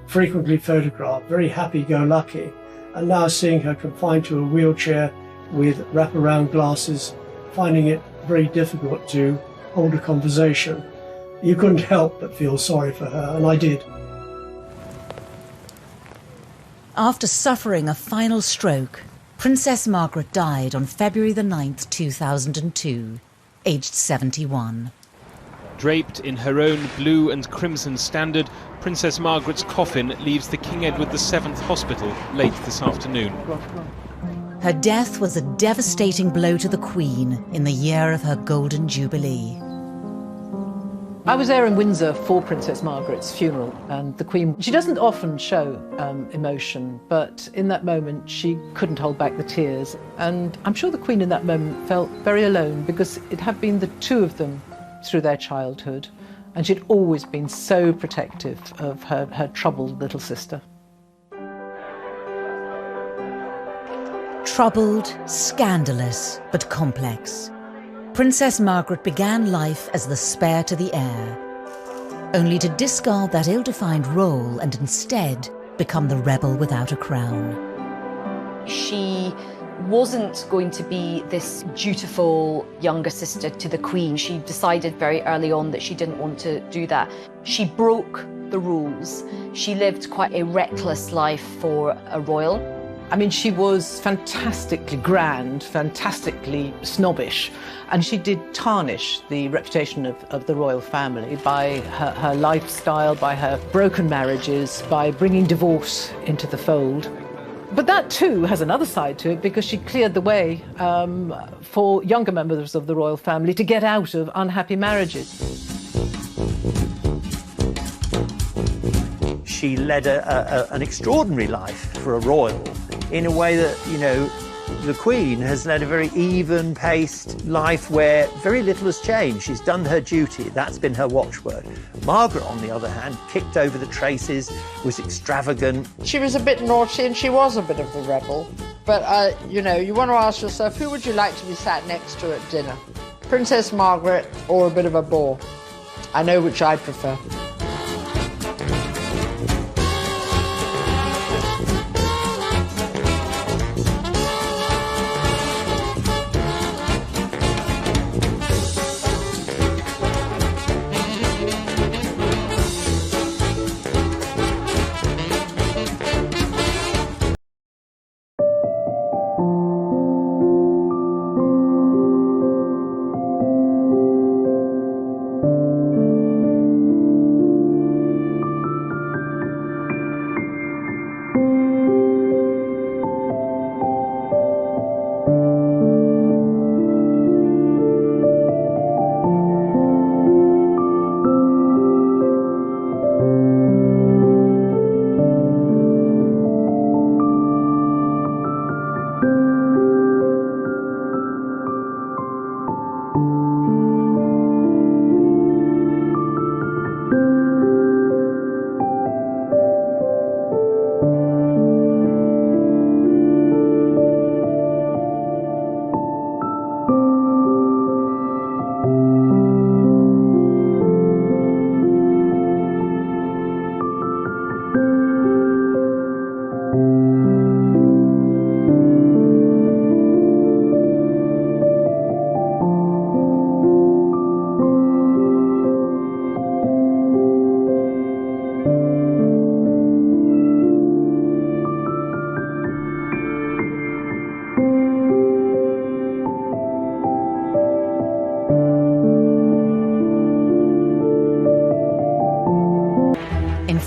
frequently photographed, very happy-go-lucky, and now seeing her confined to a wheelchair with wraparound glasses, finding it very difficult to hold a conversation. You couldn't help but feel sorry for her, and I did. After suffering a final stroke, Princess Margaret died on February the 9th, 2002, aged 71. Draped in her own blue and crimson standard, Princess Margaret's coffin leaves the King Edward VII Hospital late this afternoon. Her death was a devastating blow to the Queen in the year of her Golden Jubilee. I was there in Windsor for Princess Margaret's funeral, and the Queen, she doesn't often show emotion, but in that moment she couldn't hold back the tears. And I'm sure the Queen in that moment felt very alone, because it had been the two of them through their childhood, and she'd always been so protective of her troubled little sister. Troubled, scandalous, but complex. Princess Margaret began life as the spare to the heir, only to discard that ill-defined role and instead become the rebel without a crown. She wasn't going to be this dutiful younger sister to the Queen. She decided very early on that she didn't want to do that. She broke the rules. She lived quite a reckless life for a royal. I mean, she was fantastically grand, fantastically snobbish, and she did tarnish the reputation of the royal family by her lifestyle, by her broken marriages, by bringing divorce into the fold. But that too has another side to it, because she cleared the way for younger members of the royal family to get out of unhappy marriages. She led an extraordinary life for a royal, in a way that, you know, the Queen has led a very even-paced life where very little has changed. She's done her duty. That's been her watchword. Margaret, on the other hand, kicked over the traces, was extravagant. She was a bit naughty and she was a bit of a rebel. But, you know, you want to ask yourself, who would you like to be sat next to at dinner? Princess Margaret or a bit of a bore? I know which I'd prefer.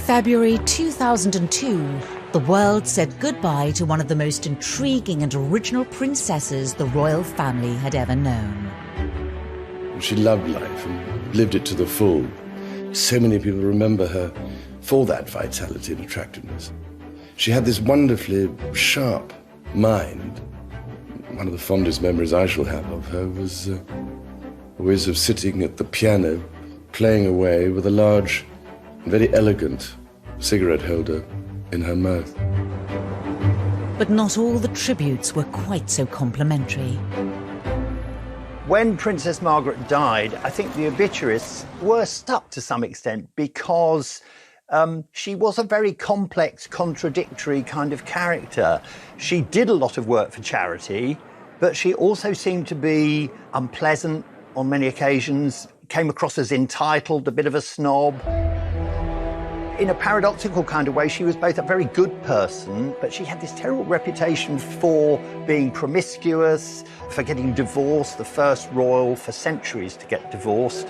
February 2002, the world said goodbye to one of the most intriguing and original princesses the royal family had ever known. She loved life and lived it to the full. So many people remember her for that vitality and attractiveness. She had this wonderfully sharp mind. One of the fondest memories I shall have of her was always of sitting at the piano, playing away with a large and very elegant cigarette holder in her mouth. But not all the tributes were quite so complimentary. When Princess Margaret died, I think the obituaries were stuck to some extent because she was a very complex, contradictory kind of character. She did a lot of work for charity, but she also seemed to be unpleasant on many occasions, came across as entitled, a bit of a snob. In a paradoxical kind of way, she was both a very good person, but she had this terrible reputation for being promiscuous, for getting divorced, the first royal for centuries to get divorced.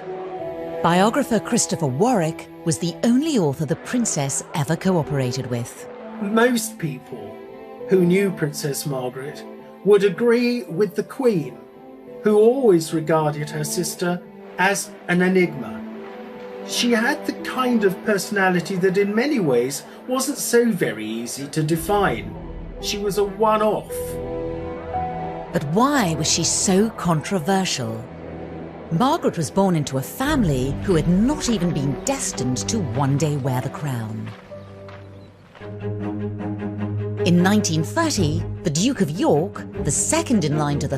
Biographer Christopher Warwick was the only author the princess ever cooperated with. Most people who knew Princess Margaret would agree with the Queen, who always regarded her sister as an enigma. She had the kind of personality that in many ways wasn't so very easy to define. She was a one-off. But why was she so controversial? Margaret was born into a family who had not even been destined to one day wear the crown. In 1930, the Duke of York, the second in line to the